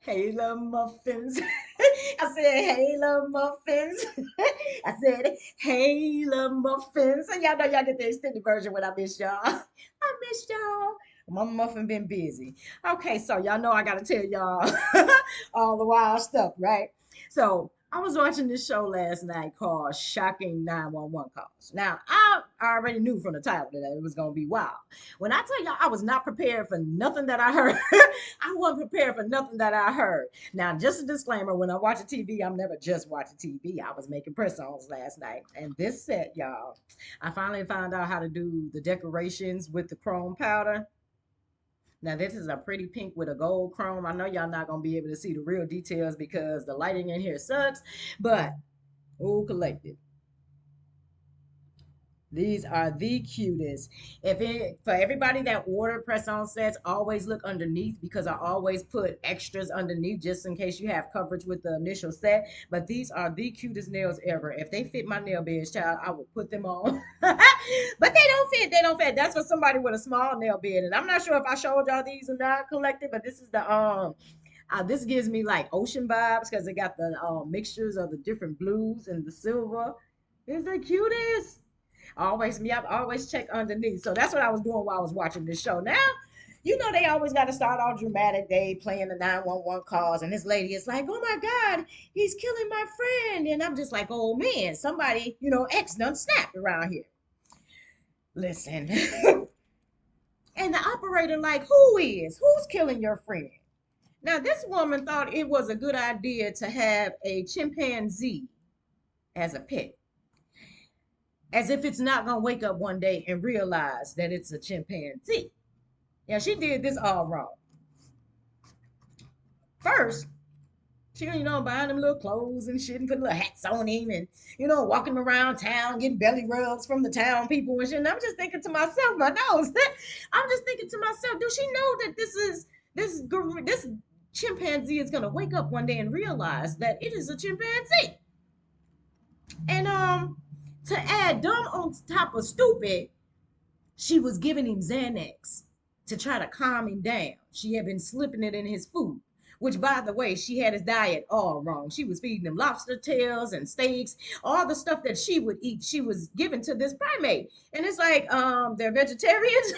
Hey, little muffins. I said, hey, little muffins. I said, hey, little muffins. And y'all know y'all get the extended version when I miss y'all. I miss y'all. My muffin been busy. Okay, so y'all know I gotta tell y'all all the wild stuff, right? So I was watching this show last night called Shocking 911 Calls. Now, I already knew from the title that it was gonna be wild. When I tell y'all I was not prepared for nothing that I heard, I wasn't prepared for nothing that I heard. Now, just a disclaimer, when I watch a TV, I'm never just watching TV. I was making press-ons last night. And this set, y'all, I finally found out how to do the decorations with the chrome powder. Now, this is a pretty pink with a gold chrome. I know y'all not going to be able to see the real details because the lighting in here sucks, but oh, collected. These are the cutest. For everybody that order press-on sets, always look underneath because I always put extras underneath just in case you have coverage with the initial set. But these are the cutest nails ever. If they fit my nail beds, child, I will put them on. But they don't fit. They don't fit. That's for somebody with a small nail bed. And I'm not sure if I showed y'all these or not collected, but this is the this gives me like ocean vibes because it got the mixtures of the different blues and the silver. It's the cutest. Always me, I always check underneath. So that's what I was doing while I was watching this show. Now, you know they always got to start all dramatic. They playing the 911 calls, and this lady is like, "Oh my God, he's killing my friend," and I'm just like, "Oh man, somebody, X done snapped around here." Listen, and the operator like, who's killing your friend? Now this woman thought it was a good idea to have a chimpanzee as a pet, as if it's not gonna wake up one day and realize that it's a chimpanzee. Yeah, she did this all wrong. First, she, buying them little clothes and shit and putting little hats on him and, walking around town getting belly rubs from the town people and shit. And I'm just thinking to myself, my nose, I'm just thinking to myself, does she know that this chimpanzee is gonna wake up one day and realize that it is a chimpanzee? And to add dumb on top of stupid, she was giving him Xanax to try to calm him down. She had been slipping it in his food, which, by the way, she had his diet all wrong. She was feeding him lobster tails and steaks, all the stuff that she would eat. She was giving to this primate, and it's like they're vegetarians.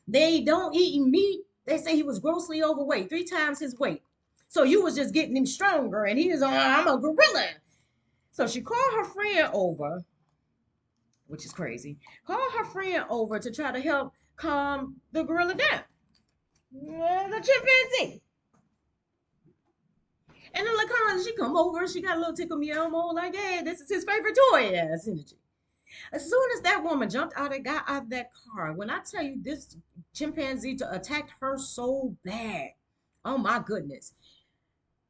They don't eat meat. They say he was grossly overweight, 3 times his weight. So you was just getting him stronger, and he is on. I'm a gorilla. So she called her friend over, which is crazy. Call her friend over to try to help calm the gorilla down, the chimpanzee. And then like she come over, she got a little tickle me elmo, like, hey, this is his favorite toy ass energy. As soon as that woman got out of that car, when I tell you this chimpanzee to attacked her so bad, oh my goodness.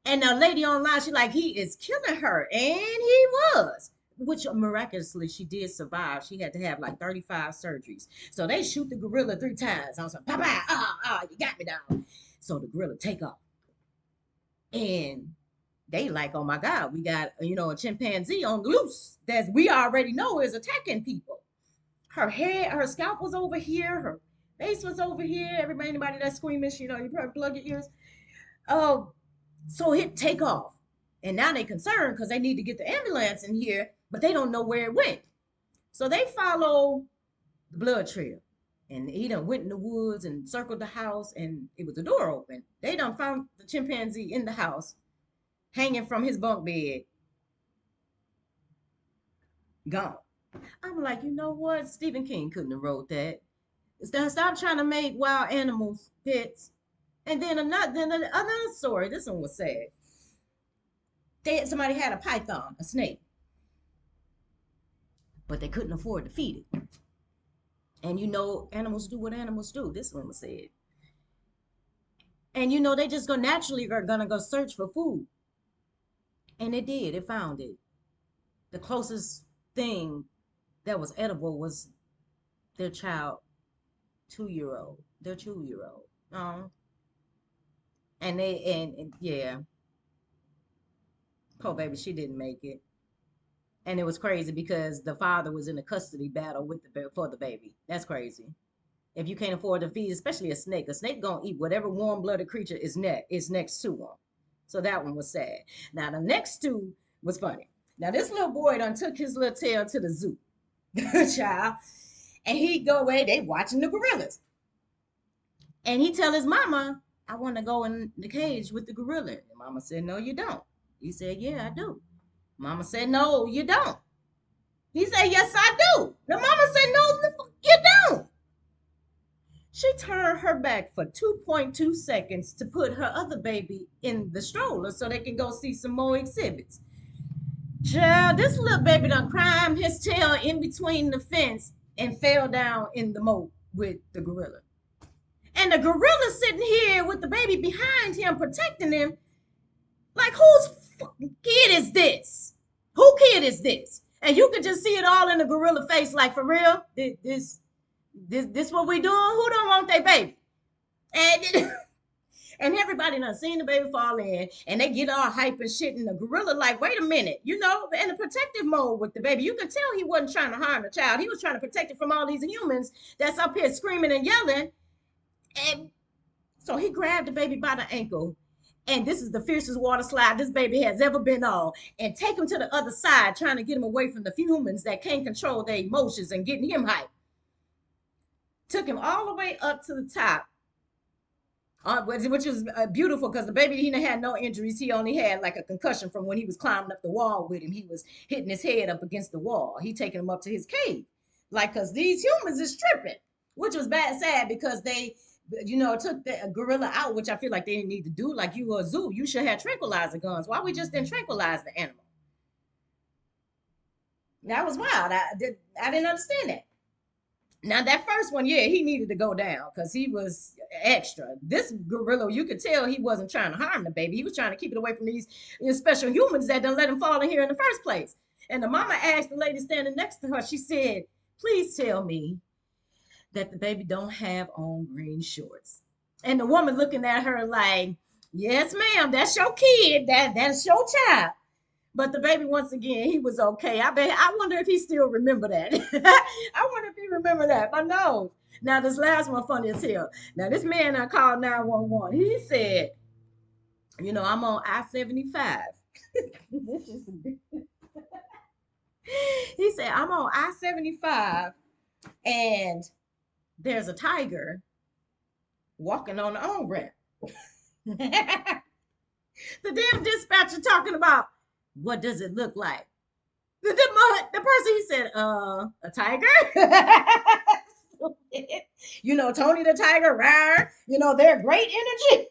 And the lady online, she like, he is killing her. And he was. Which miraculously she did survive. She had to have like 35 surgeries. So they shoot the gorilla 3 times. I was like, Papa, you got me down. So the gorilla take off. And they like, oh my God, we got, a chimpanzee on the loose that we already know is attacking people. Her head, her scalp was over here, her face was over here. Anybody that's squeamish, you probably plug your ears. Oh, so hit take off. And now they concerned because they need to get the ambulance in here, but they don't know where it went. So they follow the blood trail. And he done went in the woods and circled the house, and it was a door open. They done found the chimpanzee in the house, hanging from his bunk bed, gone. I'm like, you know what? Stephen King couldn't have wrote that. Stop trying to make wild animals pets. And then another story. This one was sad. Somebody had a python, a snake, but they couldn't afford to feed it. And animals do what animals do. This one was said. And they just go naturally are gonna go search for food. And it did. It found it. The closest thing that was edible was their child, 2 year old. Their 2 year old. And yeah, poor baby, she didn't make it. And it was crazy because the father was in a custody battle for the baby. That's crazy. If you can't afford to feed, especially a snake gonna eat whatever warm-blooded creature is next to him. So that one was sad. Now the next two was funny. Now this little boy done took his little tail to the zoo, child, and he go away. They watching the gorillas, and he tell his mama, "I want to go in the cage with the gorilla." And mama said, "No, you don't." He said, "Yeah, I do." Mama said, "No, you don't." He said, "Yes, I do." The mama said, "No, you don't." She turned her back for 2.2 seconds to put her other baby in the stroller so they can go see some more exhibits. Child, this little baby done climbed his tail in between the fence and fell down in the moat with the gorilla. And the gorilla sitting here with the baby behind him protecting him. Like, whose kid is this? Who kid is this? And you could just see it all in the gorilla face, like, for real? This what we doing? Who don't want their baby? And and everybody done seen the baby fall in, and they get all hype and shit. And the gorilla, like, wait a minute, you know, in a protective mode with the baby. You could tell he wasn't trying to harm the child. He was trying to protect it from all these humans that's up here screaming and yelling. And so he grabbed the baby by the ankle. And this is the fiercest water slide this baby has ever been on. And take him to the other side, trying to get him away from the humans that can't control their emotions and getting him hype. Took him all the way up to the top, which is beautiful because the baby, he had no injuries. He only had like a concussion from when he was climbing up the wall with him. He was hitting his head up against the wall. He taking him up to his cave, like, because these humans is tripping, which was sad because they, took the gorilla out, which I feel like they didn't need to do. Like, you a zoo, you should have tranquilizer guns. Why we just didn't tranquilize the animal? That was wild. I didn't understand that. Now that first one, yeah, he needed to go down because he was extra. This gorilla, you could tell he wasn't trying to harm the baby. He was trying to keep it away from these special humans that done let him fall in here in the first place. And the mama asked the lady standing next to her, she said, "Please tell me that the baby don't have on green shorts." And the woman looking at her like, "Yes, ma'am, that's your kid. That's your child." But the baby, once again, he was okay. I wonder if he still remember that. I wonder if he remember that. But no. Now this last one funny as hell. Now this man I called 911. He said, "I'm on I-75." He said, "I'm on I-75 and there's a tiger walking on the on ramp." The damn dispatcher talking about, "What does it look like?" The person, he said, "A tiger." Tony the Tiger, rawr. They're great energy.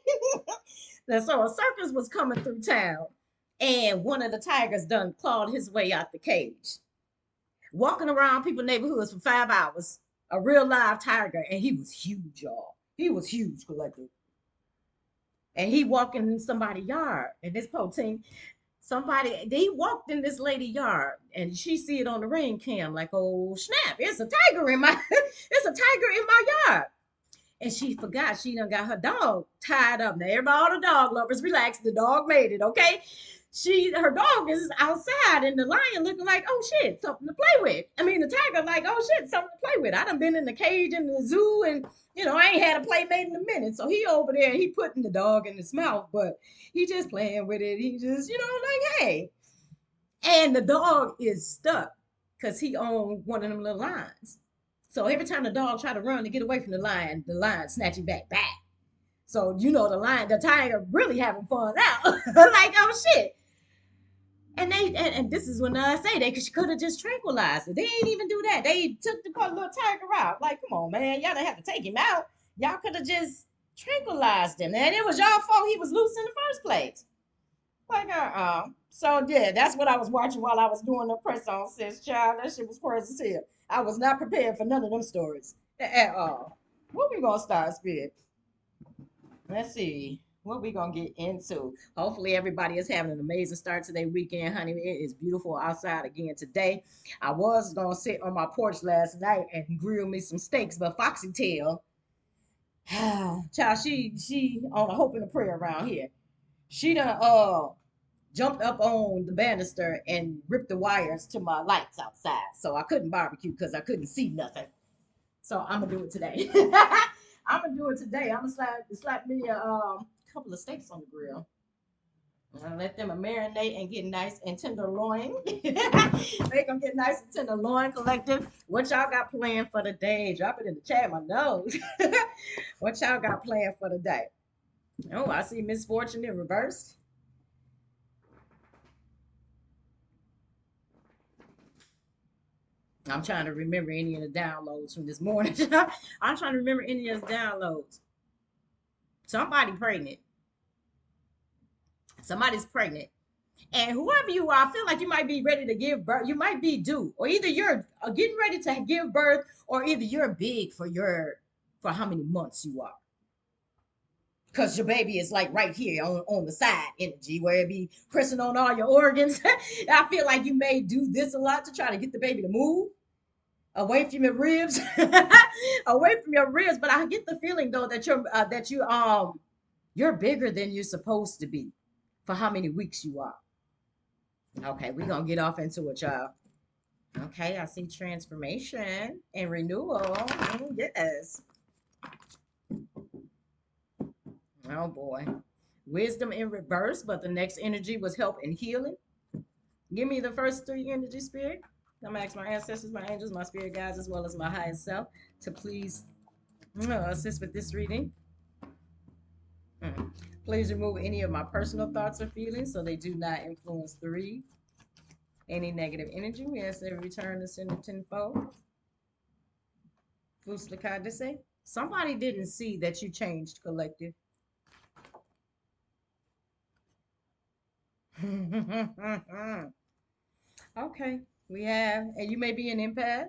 And so a circus was coming through town, and one of the tigers done clawed his way out the cage, walking around people's neighborhoods for 5 hours. A real live tiger, and he was huge, y'all. He was huge, collective. And he walking in somebody's yard, and this poor thing, somebody, they walked in this lady yard and she see it on the ring cam, like, "Oh snap, it's a tiger in my it's a tiger in my yard." And she forgot she done got her dog tied up. Now everybody, all the dog lovers, relax, the dog made it, okay? Her dog is outside, and the lion looking like, "Oh shit, something to play with." I mean, the tiger like, "Oh shit, something to play with." I done been in the cage in the zoo, and I ain't had a playmate in a minute. So he over there, he putting the dog in his mouth, but he just playing with it. He just, like, hey. And the dog is stuck because he owned one of them little lions. So every time the dog try to run to get away from the lion snatch him back. So the tiger really having fun now. Like, oh shit. And this is when I say they could have just tranquilized it. They ain't even do that. They took the little tiger out. Like, come on, man, y'all didn't have to take him out. Y'all could have just tranquilized him, and it was y'all fault he was loose in the first place. Like, So yeah, that's what I was watching while I was doing the press on, sis, child. That shit was crazy as hell. I was not prepared for none of them stories at all. What we gonna start, Spirit? Let's see what we gonna get into. Hopefully everybody is having an amazing start to their weekend, honey. It is beautiful outside again today. I was gonna sit on my porch last night and grill me some steaks, but Foxy Tail, child, she on a hope and a prayer around here. She done jumped up on the banister and ripped the wires to my lights outside. So I couldn't barbecue because I couldn't see nothing. So I'm gonna do it today. I'm gonna do it today. I'm gonna slap me a couple of steaks on the grill. And let them marinate and get nice and tenderloin. Make them get nice and tenderloin, collective. What y'all got planned for the day? Drop it in the chat, my nose. What y'all got planned for the day? Oh, I see misfortune in reverse. I'm trying to remember any of the downloads from this morning. I'm trying to remember any of the downloads. Somebody pregnant. Somebody's pregnant. And whoever you are, I feel like you might be ready to give birth. You might be due, or either you're getting ready to give birth, or either you're big for how many months you are. Because your baby is like right here on the side energy where it be pressing on all your organs. I feel like you may do this a lot to try to get the baby to move away from your ribs, away from your ribs. But I get the feeling though that you're bigger than you're supposed to be for how many weeks you are. Okay, we're gonna get off into it, y'all. Okay, I see transformation and renewal. Yes. Oh boy. Wisdom in reverse, but the next energy was help and healing. Give me the first three energy spirit. I'm gonna ask my ancestors, my angels, my spirit guides, as well as my highest self to please assist with this reading. Please remove any of my personal thoughts or feelings so they do not influence the read. Any negative energy, we ask that return to sender tenfold. Fuslikadese. Somebody didn't see that you changed, collective. Okay, we have, and you may be an empath.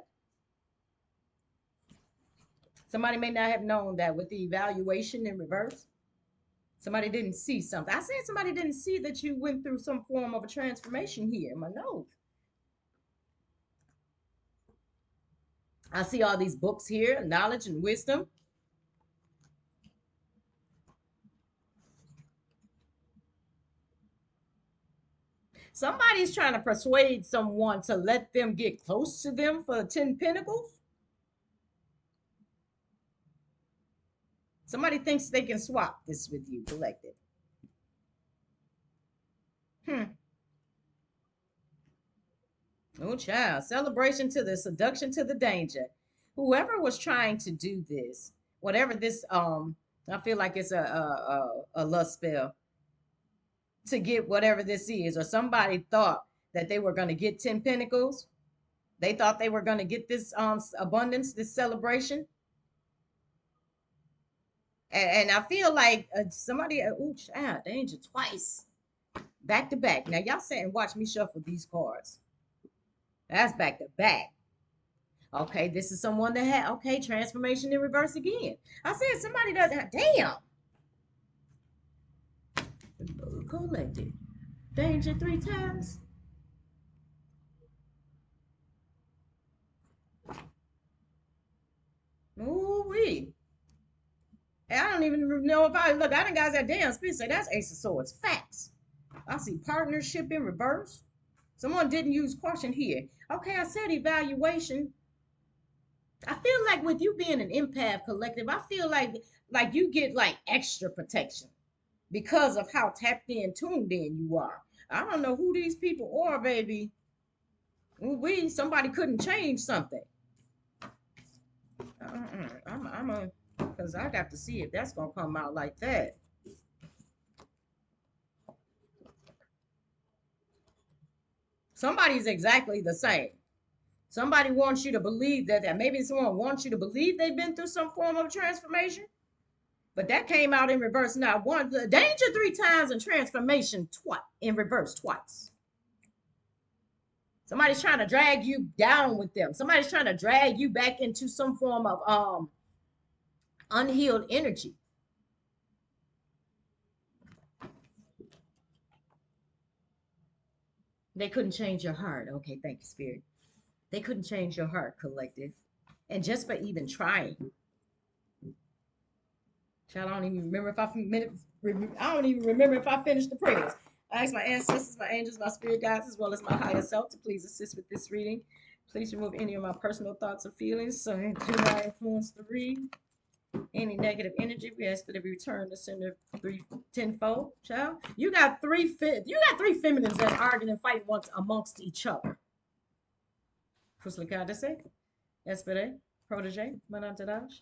Somebody may not have known that with the evaluation in reverse. Somebody didn't see something. I said somebody didn't see that you went through some form of a transformation here. My nose. I see all these books here, knowledge and wisdom. Somebody's trying to persuade someone to let them get close to them for 10 Pentacles. Somebody thinks they can swap this with you, collective. Hmm. Oh, child. Celebration to the seduction to the danger. Whoever was trying to do this, whatever this, I feel like it's a lust spell to get whatever this is, or somebody thought that they were going to get 10 Pentacles. They thought they were going to get this abundance, this celebration. And I feel like somebody, oh, child, danger twice, back to back. Now, y'all sit and watch me shuffle these cards. That's back to back. Okay, this is someone that had, okay, transformation in reverse again. I said somebody doesn't have, damn. Collected. Danger three times. Ooh wee. I don't even know if I look. I done got that damn speech. Say that's Ace of Swords. Facts. I see partnership in reverse. Someone didn't use caution here. Okay, I said evaluation. I feel like with you being an empath collective, I feel like you get like extra protection because of how tapped in, tuned in you are. I don't know who these people are, baby. We somebody couldn't change something. I'm a because I got to see if that's gonna come out like that. Somebody's exactly the same. Somebody wants you to believe that maybe someone wants you to believe they've been through some form of transformation, but that came out in reverse. Now, one the danger three times and transformation twice in reverse twice. Somebody's trying to drag you down with them. Somebody's trying to drag you back into some form of unhealed energy. They couldn't change your heart. Okay, thank you, Spirit. They couldn't change your heart, collective. And just for even trying. Child, I don't even remember if I don't even remember if I finished the prayers. I ask my ancestors, my angels, my spirit guides, as well as my higher self to please assist with this reading. Please remove any of my personal thoughts or feelings so it do not influence the read. Any negative energy, we ask that it be returned to sender three tenfold. Child, you got three feminines that's arguing and fighting once amongst each other. Fuslicadese, Espere, Protege, Manantadash,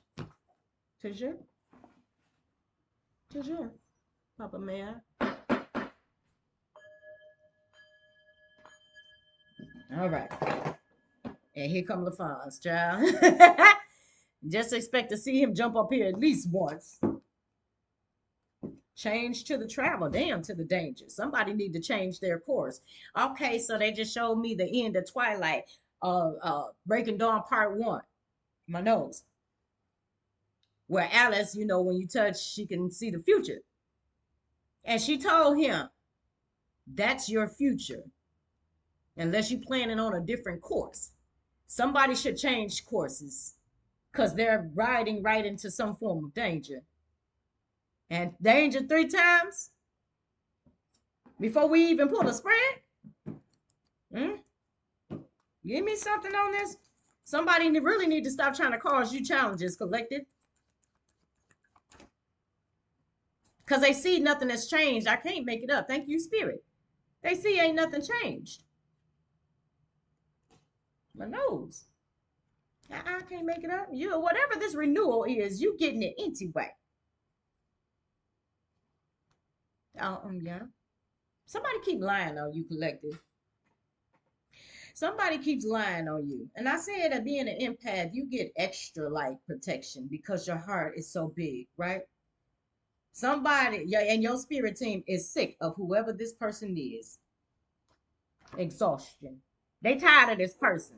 Toujours, Toujours, Papa Maya. All right. And here come LaFonz, child. Just expect to see him jump up here at least once. Change to the travel, damn to the danger. Somebody need to change their course. Okay, so they just showed me the end of Twilight, Breaking Dawn Part 1. My nose. Where Alice, when you touch, she can see the future. And she told him, that's your future. Unless you're planning on a different course. Somebody should change courses because they're riding right into some form of danger. And danger 3 times before we even pull a spread? Hmm? Give me something on this. Somebody really need to stop trying to cause you challenges, collective. Because they see nothing has changed. I can't make it up. Thank you, Spirit. They see ain't nothing changed. My nose. I can't make it up. Whatever this renewal is, you getting it anyway. Yeah. Somebody keep lying on you, collective. Somebody keeps lying on you. And I said that being an empath, you get extra like protection because your heart is so big, right? Somebody, yeah, and your spirit team is sick of whoever this person is. Exhaustion. They tired of this person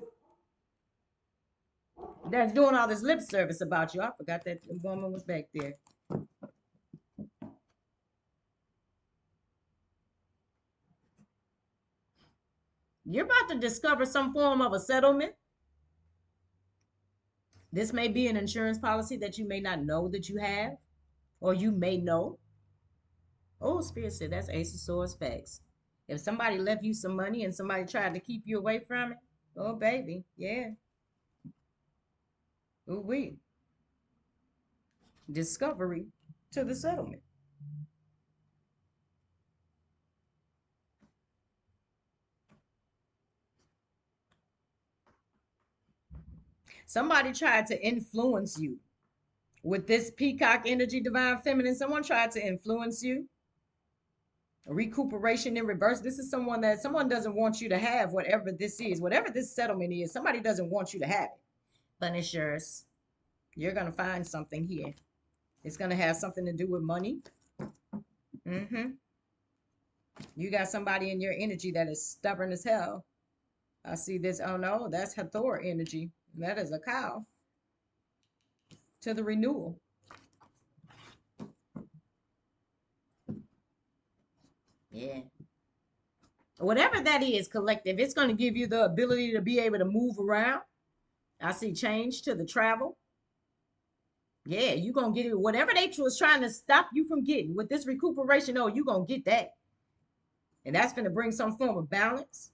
that's doing all this lip service about you. I forgot that woman was back there. You're about to discover some form of a settlement. This may be an insurance policy that you may not know that you have, or you may know. Oh, Spirit said that's Ace of Swords facts. If somebody left you some money and somebody tried to keep you away from it, oh baby, yeah. Ooh wee. Discovery to the settlement. Somebody tried to influence you with this peacock energy, divine feminine. Someone tried to influence you. Recuperation in reverse. This is someone doesn't want you to have whatever this is, whatever this settlement is. Somebody doesn't want you to have it, but it's yours. You're gonna find something here. It's gonna have something to do with money. Mm-hmm. You got somebody in your energy that is stubborn as hell. I see this. Oh no, that's Hathor energy. That is a cow to the renewal. Yeah. Whatever that is, collective, it's going to give you the ability to be able to move around. I see change to the travel. Yeah, you're going to get it. Whatever they was trying to stop you from getting with this recuperation, oh, you're going to get that. And that's going to bring some form of balance.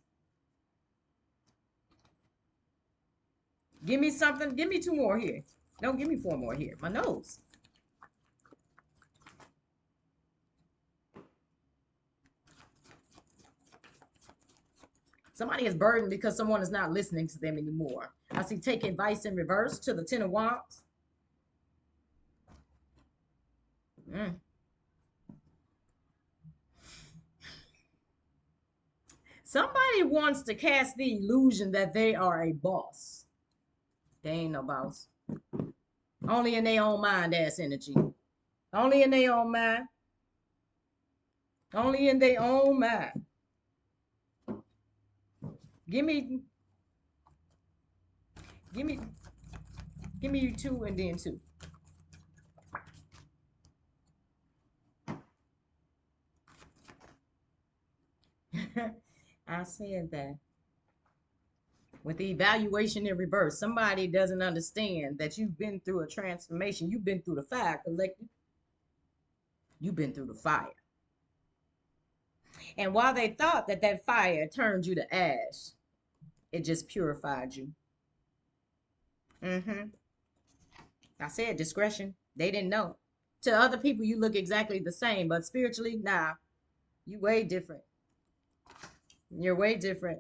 Give me something. Give me 2 more here. Don't give me 4 more here. My nose. Somebody is burdened because someone is not listening to them anymore. I see take advice in reverse to the 10 of Wands. Somebody wants to cast the illusion that they are a boss. They ain't no boss. Only in their own mind ass energy. Only in their own mind. Only in their own mind. Give me, give me, give me 2 and then 2. I said that. With the evaluation in reverse, somebody doesn't understand that you've been through a transformation. You've been through the fire, collective. You've been through the fire. And while they thought that that fire turned you to ash, it just purified you. Mm-hmm. I said discretion. They didn't know. To other people, you look exactly the same, but spiritually, nah, you way different. You're way different.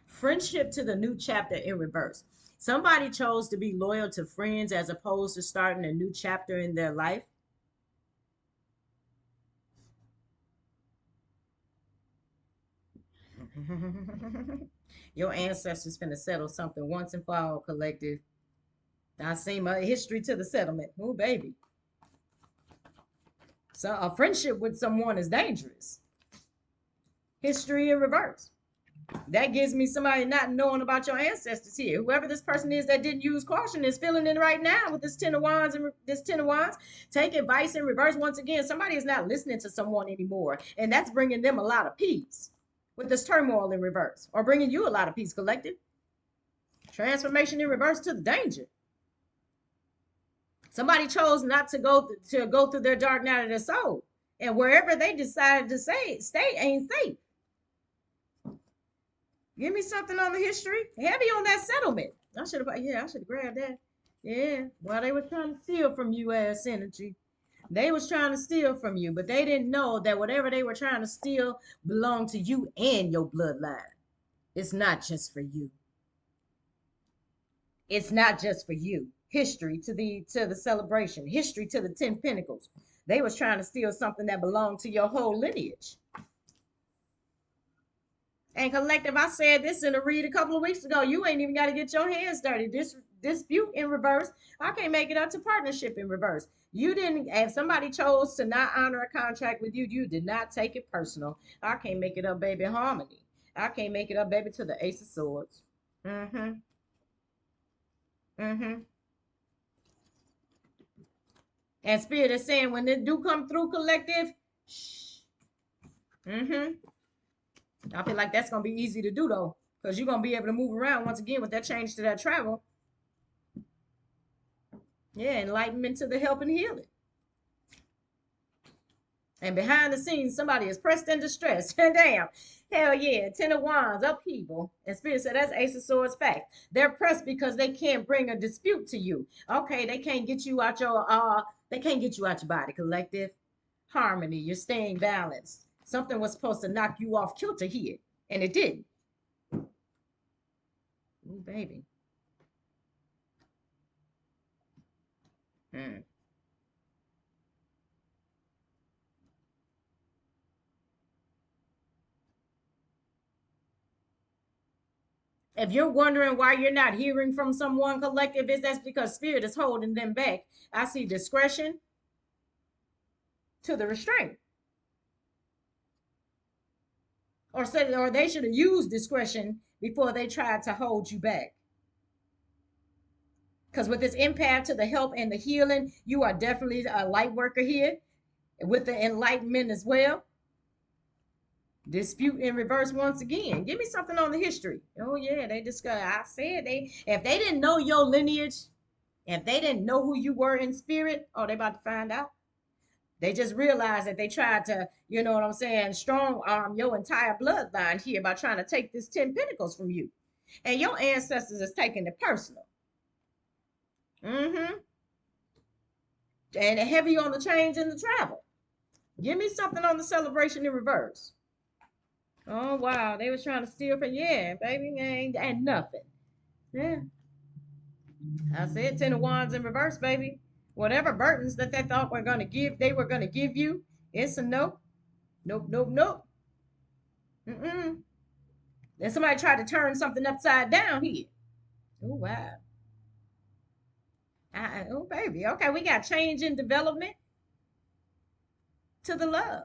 Friendship to the new chapter in reverse. Somebody chose to be loyal to friends as opposed to starting a new chapter in their life. Your ancestors finna settle something once and for all, collective. I seen my history to the settlement. Oh, baby. So a friendship with someone is dangerous. History in reverse. That gives me somebody not knowing about your ancestors here. Whoever this person is that didn't use caution is feeling it right now with this 10 of wands and this 10 of wands. Take advice in reverse. Once again, somebody is not listening to someone anymore, and that's bringing them a lot of peace with this turmoil in reverse, or bringing you a lot of peace, collective. Transformation in reverse to the danger. Somebody chose not to go through their dark night of their soul, and wherever they decided to stay ain't safe. Give me something on the history. Heavy on that settlement. I should have grabbed that. Yeah. Well, they were trying to steal from you, ass energy. They was trying to steal from you, but they didn't know that whatever they were trying to steal belonged to you and your bloodline. It's not just for you. It's not just for you. History to the celebration. History to the 10 Pentacles. They was trying to steal something that belonged to your whole lineage. And collective, I said this in a read a couple of weeks ago. You ain't even got to get your hands dirty. This dispute in reverse. I can't make it up to partnership in reverse. You didn't, if somebody chose to not honor a contract with you, you did not take it personal. I can't make it up, baby. Harmony. I can't make it up, baby, to the Ace of Swords. Mm-hmm. Mm-hmm. And Spirit is saying when they do come through, collective, shh. Mm-hmm. I feel like that's gonna be easy to do though, because you're gonna be able to move around once again with that change to that travel. Yeah, enlightenment to the help and healing. And behind the scenes, somebody is pressed in distress. Damn. Hell yeah. 10 of Wands, upheaval. And Spirit said that's Ace of Swords fact. They're pressed because they can't bring a dispute to you. Okay, they can't get you out your body, collective. Harmony. You're staying balanced. Something was supposed to knock you off kilter here, and it didn't. Ooh, baby. Hmm. If you're wondering why you're not hearing from someone, collective, is that's because Spirit is holding them back. I see discretion to the restraint. Or they should have used discretion before they tried to hold you back. Because with this empath to the help and the healing, you are definitely a light worker here with the enlightenment as well. Dispute in reverse once again. Give me something on the history. Oh yeah, they discuss. I said they if they didn't know your lineage, if they didn't know who you were in spirit, oh, they about to find out. They just realized that they tried to, you know what I'm saying, strong arm your entire bloodline here by trying to take this 10 Pentacles from you. And your ancestors is taking it personal. Mm-hmm. And heavy on the change and the travel. Give me something on the celebration in reverse. Oh wow, they was trying to steal from yeah, baby, ain't nothing. Yeah, I said 10 of Wands in reverse, baby. Whatever burdens that they thought they were gonna give you. It's a no. Nope, nope, nope. Mm-mm. Then somebody tried to turn something upside down here. Oh wow. Oh baby. Okay, we got change and development to the love.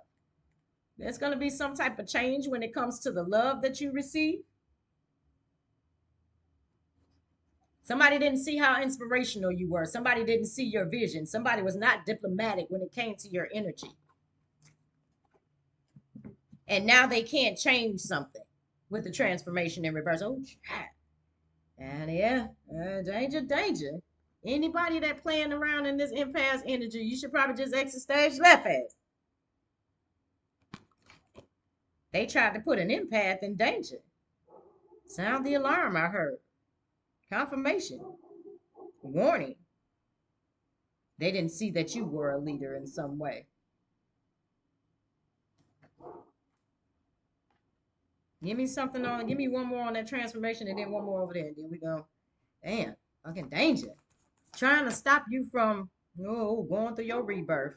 There's gonna be some type of change when it comes to the love that you receive. Somebody didn't see how inspirational you were. Somebody didn't see your vision. Somebody was not diplomatic when it came to your energy. And now they can't change something with the transformation in reverse. Oh, and yeah, danger, danger. Anybody that playing around in this empath energy, you should probably just exit stage left as. They tried to put an empath in danger. Sound the alarm, I heard. Confirmation. Warning. They didn't see that you were a leader in some way. Give me something on, give me one more on that transformation and then one more over there. And then we go, damn, fucking danger. Trying to stop you from, oh, going through your rebirth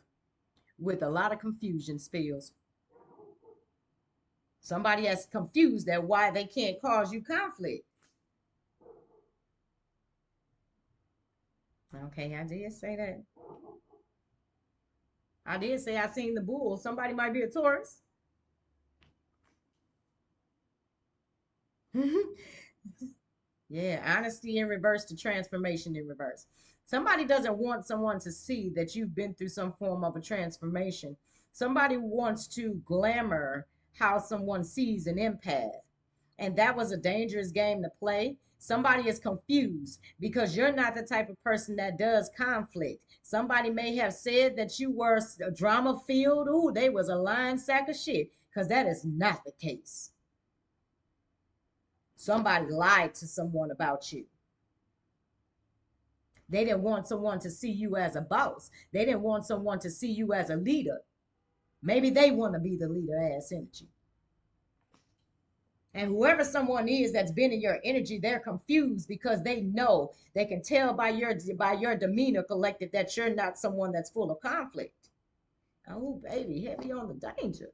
with a lot of confusion spills. Somebody that's confused at why they can't cause you conflict. Okay, I did say that. I did say I seen the bull. Somebody might be a Taurus. Yeah, honesty in reverse to transformation in reverse. Somebody doesn't want someone to see that you've been through some form of a transformation. Somebody wants to glamour how someone sees an empath. And that was a dangerous game to play. Somebody is confused because you're not the type of person that does conflict. Somebody may have said that you were drama filled. Ooh, they was a lying sack of shit because that is not the case. Somebody lied to someone about you. They didn't want someone to see you as a boss. They didn't want someone to see you as a leader. Maybe they want to be the leader ass energy. And whoever someone is that's been in your energy, they're confused because they know they can tell by your demeanor collective that you're not someone that's full of conflict. Oh baby, heavy on the danger.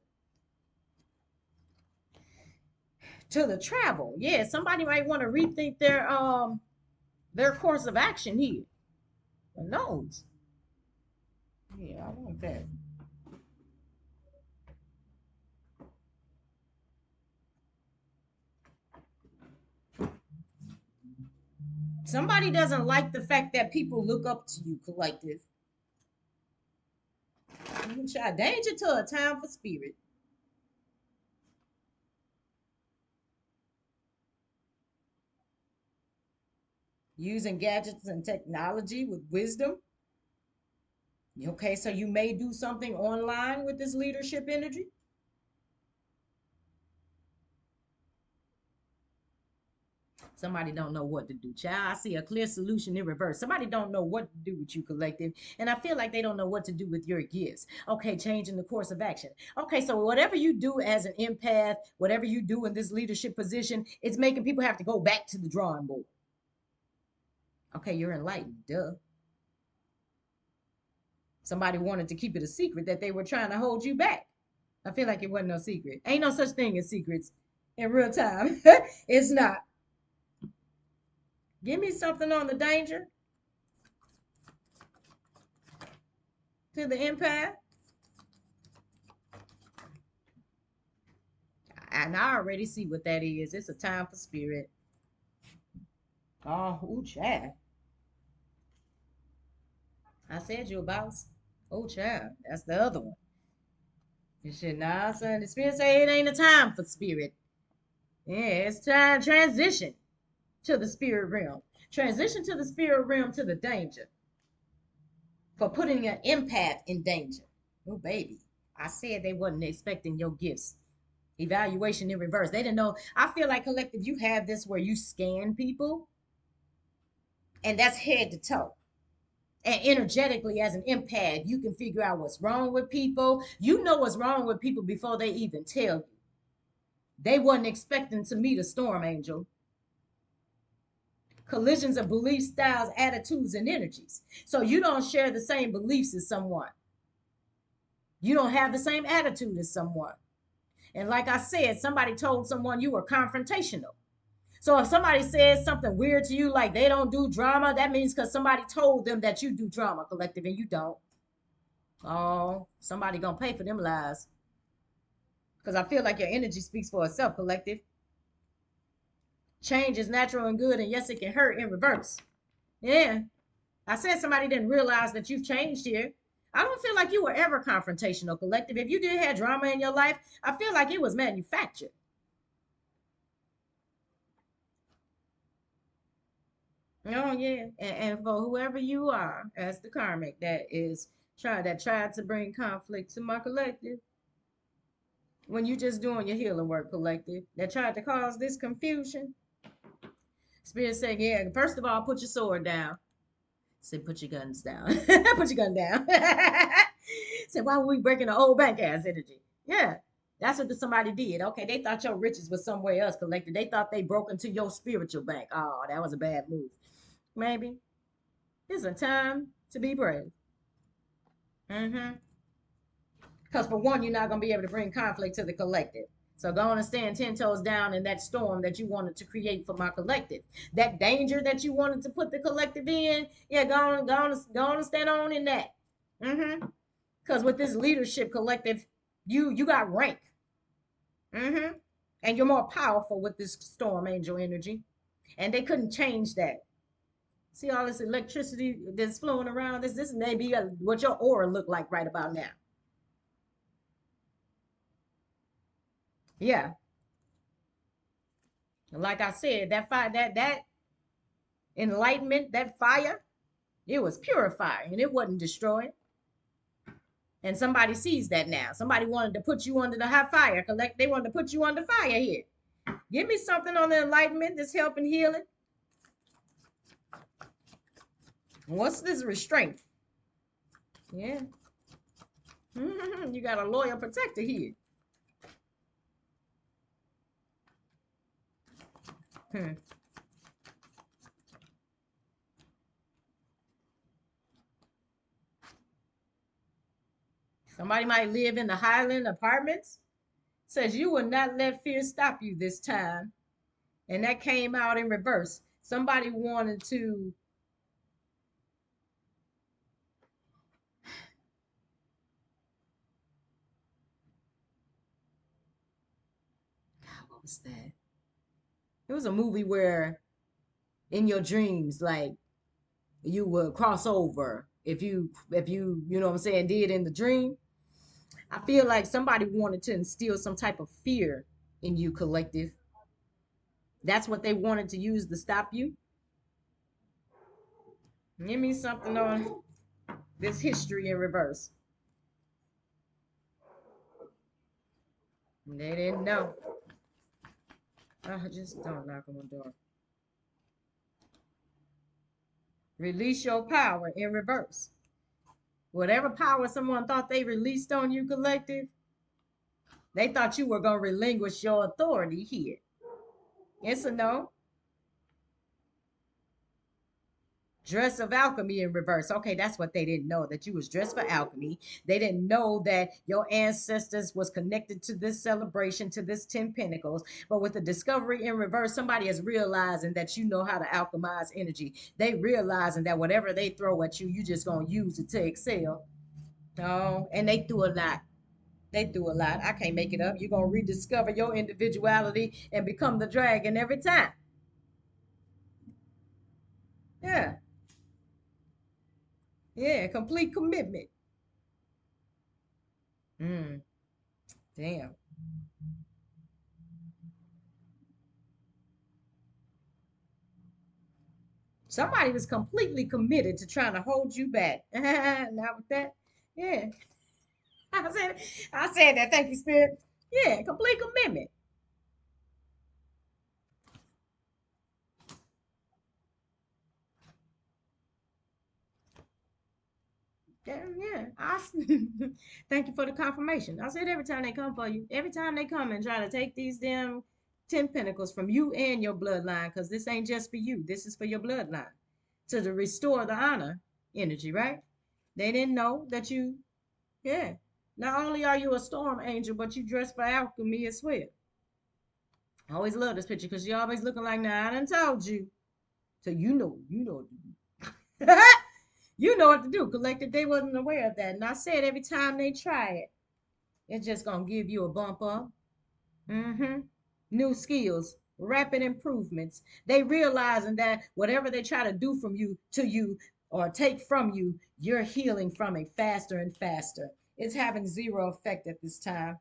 To the travel. Yeah, somebody might want to rethink their course of action here. Who knows? Yeah, I want that. Somebody doesn't like the fact that people look up to you, collective. Danger to a time for spirit. Using gadgets and technology with wisdom. Okay, so you may do something online with this leadership energy. Somebody don't know what to do. Child, I see a clear solution in reverse. Somebody don't know what to do with you, collective. And I feel like they don't know what to do with your gifts. Okay, changing the course of action. Okay, so whatever you do as an empath, whatever you do in this leadership position, it's making people have to go back to the drawing board. Okay, you're enlightened. Duh. Somebody wanted to keep it a secret that they were trying to hold you back. I feel like it wasn't no secret. Ain't no such thing as secrets in real time. It's not. Give me something on the danger to the empath. And I already see what that is. It's a time for spirit. Oh, ooh, child. I said you a boss. Oh, child. That's the other one. You should nah, son. The spirit say it ain't a time for spirit. Yeah, it's time transition to the spirit realm. Transition to the spirit realm to the danger for putting an empath in danger. Oh, baby. I said they wasn't expecting your gifts. Evaluation in reverse. They didn't know. I feel like collective, you have this where you scan people, and that's head to toe. And energetically, as an empath, you can figure out what's wrong with people. You know what's wrong with people before they even tell you. They wasn't expecting to meet a storm angel. Collisions of belief styles, attitudes, and energies. So you don't share the same beliefs as someone. You don't have the same attitude as someone. And like I said, somebody told someone you were confrontational. So if somebody says something weird to you, like they don't do drama, that means because somebody told them that you do drama, collective, and you don't. Oh, somebody gonna pay for them lies. Because I feel like your energy speaks for itself, collective. Change is natural and good, and yes, it can hurt in reverse. Yeah. I said somebody didn't realize that you've changed here. I don't feel like you were ever confrontational, collective. If you did have drama in your life, I feel like it was manufactured. Oh yeah, and for whoever you are as the karmic that tried to bring conflict to my collective, when you just doing your healing work, collective, that tried to cause this confusion. Spirit saying, yeah, first of all, put your sword down. Say, put your guns down. Put your gun down. Say, why were we breaking the old bank ass energy? Yeah. That's what somebody did. Okay, they thought your riches was somewhere else collected. They thought they broke into your spiritual bank. Oh, that was a bad move. Maybe it's a time to be brave. Mm-hmm. Because for one, you're not going to be able to bring conflict to the collective. So go on and stand 10 toes down in that storm that you wanted to create for my collective. That danger that you wanted to put the collective in, yeah, go on and stand on in that. Mm-hmm. Because with this leadership collective, you got rank. Mm-hmm. And you're more powerful with this storm angel energy. And they couldn't change that. See all this electricity that's flowing around. This may be what your aura look like right about now. Yeah. Like I said, that fire, that enlightenment, that fire, it was purifying and it wasn't destroying. And somebody sees that now. Somebody wanted to put you under the hot fire. Collect. They wanted to put you under fire here. Give me something on the enlightenment that's helping healing. What's this restraint? Yeah. You got a loyal protector here. Hmm. Somebody might live in the Highland apartments. Says you will not let fear stop you this time. And that came out in reverse. Somebody wanted to, what was that? It was a movie where in your dreams, like you would cross over if you you know what I'm saying, did in the dream. I feel like somebody wanted to instill some type of fear in you, collective. That's what they wanted to use to stop you. Give me something on this history in reverse. They didn't know. Just don't knock on my door. Release your power in reverse. Whatever power someone thought they released on you, collective, they thought you were going to relinquish your authority here. Yes or no? Dress of alchemy in reverse. Okay, that's what they didn't know, that you was dressed for alchemy. They didn't know that your ancestors was connected to this celebration, to this 10 pentacles. But with the discovery in reverse, somebody is realizing that you know how to alchemize energy. They realizing that whatever they throw at you, you just gonna use it to excel. Oh, and they threw a lot. They threw a lot. I can't make it up. You're gonna rediscover your individuality and become the dragon every time. Yeah, yeah, complete commitment. Mm, damn. Somebody was completely committed to trying to hold you back. Not with that. Yeah. I said I said that. Thank you, Spirit. Yeah, complete commitment. Yeah, yeah. Thank you for the confirmation. I said every time they come for you, every time they come and try to take these damn 10 pentacles from you and your bloodline, because this ain't just for you. This is for your bloodline. To restore the honor energy, right? They didn't know that you, yeah. Not only are you a storm angel, but you dress for alchemy as well. I always love this picture because you always looking like, nah, I done told you. So you know what to do. Collective, they wasn't aware of that. And I said every time they try it, it's just gonna give you a bump up. Mm-hmm. New skills, rapid improvements. They realizing that whatever they try to do from you to you or take from you, you're healing from it faster and faster. It's having zero effect at this time.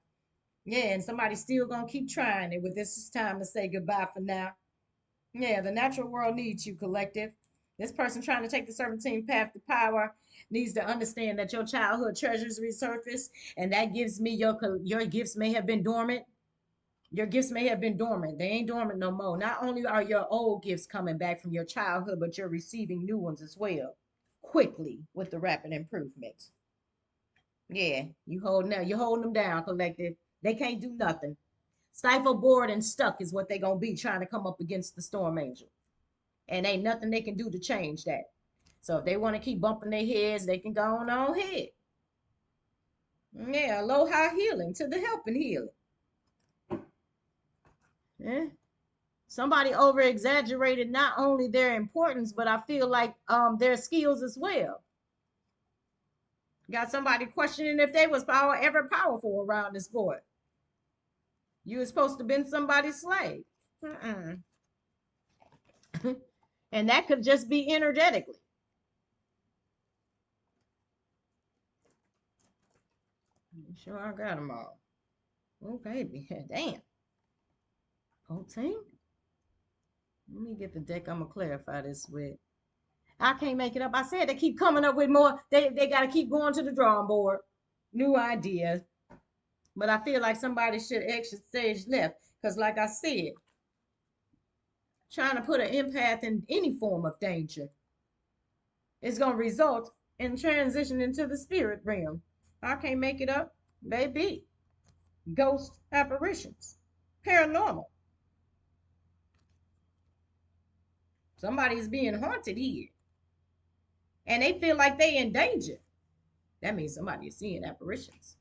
Yeah, and somebody's still gonna keep trying it. With this, it's time to say goodbye for now. Yeah, the natural world needs you, collective. This person trying to take the serpentine path to power needs to understand that your childhood treasures resurface, and that gives me your gifts may have been dormant. Your gifts may have been dormant. They ain't dormant no more. Not only are your old gifts coming back from your childhood, but you're receiving new ones as well, quickly with the rapid improvements. Yeah, you're holding them down, collective. They can't do nothing. Stifled, bored, and stuck is what they gonna be trying to come up against the storm angel. And ain't nothing they can do to change that. So if they want to keep bumping their heads, they can go on ahead. Yeah, aloha healing to the helping healing. Yeah. Somebody over exaggerated not only their importance, but I feel like their skills as well. Got somebody questioning if they was ever powerful around this boy. You was supposed to have been somebody's slave. Mm-mm. And that could just be energetically. I'm sure I got them all. Oh, baby. Damn. 14? Let me get the deck I'm going to clarify this with. I can't make it up. I said they keep coming up with more. They got to keep going to the drawing board. New ideas. But I feel like somebody should exit stage left. Because like I said, trying to put an empath in any form of danger is going to result in transition into the spirit realm. I can't make it up. Baby. Ghost apparitions. Paranormal. Somebody's being haunted here. And they feel like they in danger. That means somebody is seeing apparitions.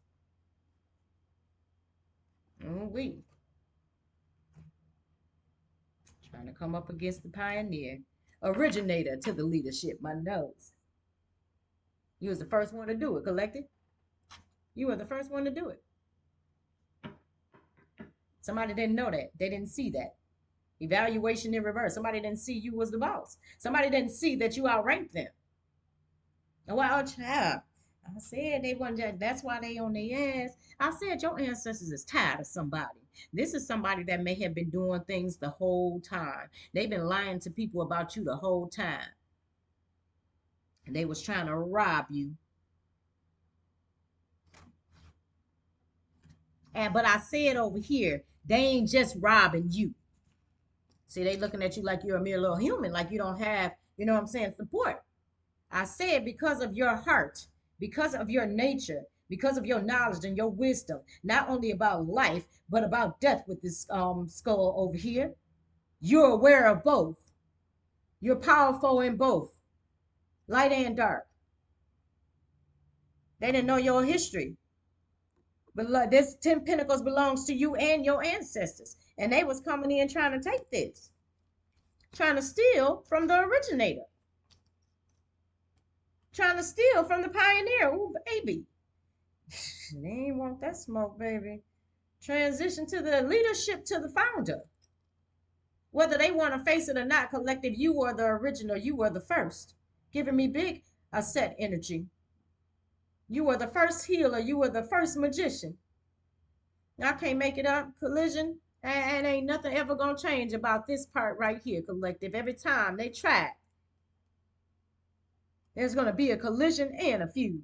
We trying to come up against the pioneer, originator to the leadership. My nose. You was the first one to do it, collective. You were the first one to do it. Somebody didn't know that. They didn't see that. Evaluation in reverse. Somebody didn't see you was the boss. Somebody didn't see that you outranked them. Well, child, I said they wasn't. That's why they on their ass. I said your ancestors is tired of somebody. This is somebody that may have been doing things the whole time. They've been lying to people about you the whole time. And they was trying to rob you. But I said over here, they ain't just robbing you. See, they looking at you like you're a mere little human, like you don't have, you know what I'm saying, support. I said because of your heart, because of your nature, because of your knowledge and your wisdom, not only about life, but about death with this skull over here. You're aware of both. You're powerful in both, light and dark. They didn't know your history. But this 10 Pentacles belongs to you and your ancestors. And they was coming in trying to take this, trying to steal from the originator, trying to steal from the pioneer. Ooh, baby. They ain't want that smoke, baby. Transition to the leadership to the founder. Whether they want to face it or not, collective, you were the original. You were the first. Giving me big set energy. You were the first healer. You were the first magician. I can't make it up. Collision. And ain't nothing ever going to change about this part right here, collective. Every time they try, there's going to be a collision and a feud.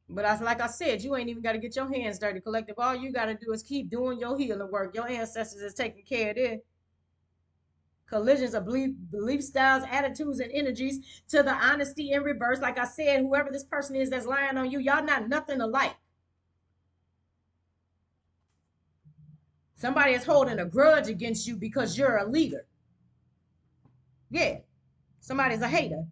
But like I said, you ain't even got to get your hands dirty, collective. All you got to do is keep doing your healing work. Your ancestors is taking care of it. Collisions of belief styles, attitudes, and energies to the honesty in reverse. Like I said, whoever this person is that's lying on you, y'all not nothing alike. Somebody is holding a grudge against you because you're a leader. Yeah, somebody's a hater,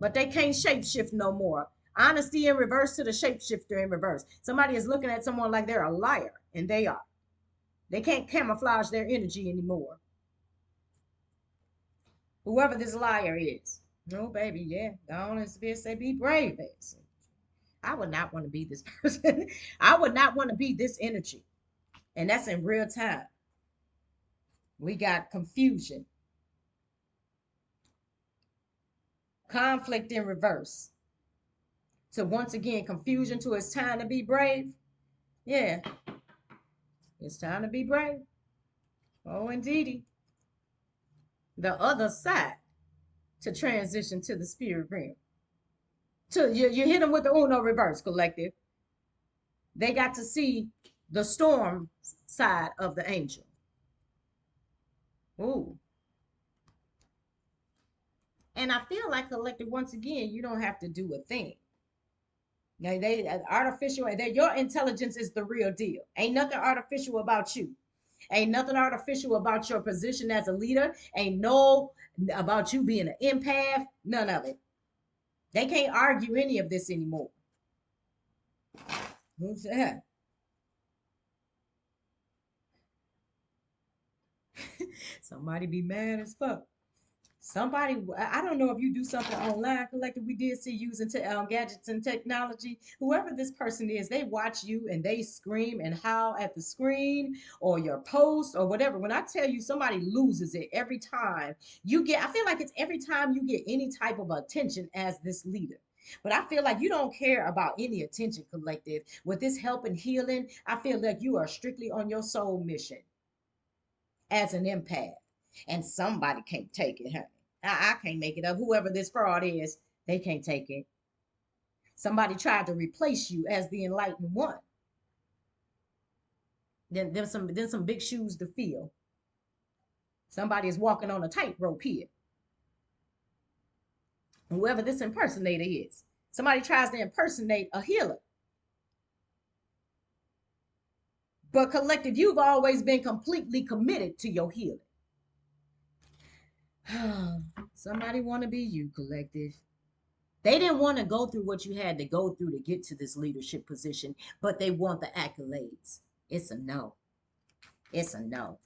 but they can't shapeshift no more. Honesty in reverse to the shapeshifter in reverse. Somebody is looking at someone like they're a liar, and they are. They can't camouflage their energy anymore. Whoever this liar is. No, baby, yeah. The only spirit say be brave, baby. I would not want to be this person. I would not want to be this energy. And that's in real time. We got confusion. Conflict in reverse. So once again, confusion to it's time to be brave. Yeah. It's time to be brave. Oh, indeedy. The other side to transition to the spirit realm. You hit them with the Uno reverse, collective. They got to see the storm side of the angel. Ooh. And I feel like collective, once again, you don't have to do a thing. Now they artificial, your intelligence is the real deal. Ain't nothing artificial about you. Ain't nothing artificial about your position as a leader. Ain't no about you being an empath. None of it. They can't argue any of this anymore. Who's that? Somebody be mad as fuck. Somebody, I don't know if you do something online, collective. We did see using gadgets and technology. Whoever this person is, they watch you and they scream and howl at the screen or your post or whatever. When I tell you somebody loses it every time you get, I feel like it's every time you get any type of attention as this leader. But I feel like you don't care about any attention, collective. With this help and healing, I feel like you are strictly on your soul mission as an empath. And somebody can't take it, honey. I can't make it up. Whoever this fraud is, they can't take it. Somebody tried to replace you as the enlightened one. Then some big shoes to fill. Somebody is walking on a tightrope here. Whoever this impersonator is. Somebody tries to impersonate a healer. But collective, you've always been completely committed to your healing. Somebody want to be you, collective. They didn't want to go through what you had to go through to get to this leadership position, but they want the accolades. It's a no. It's a no.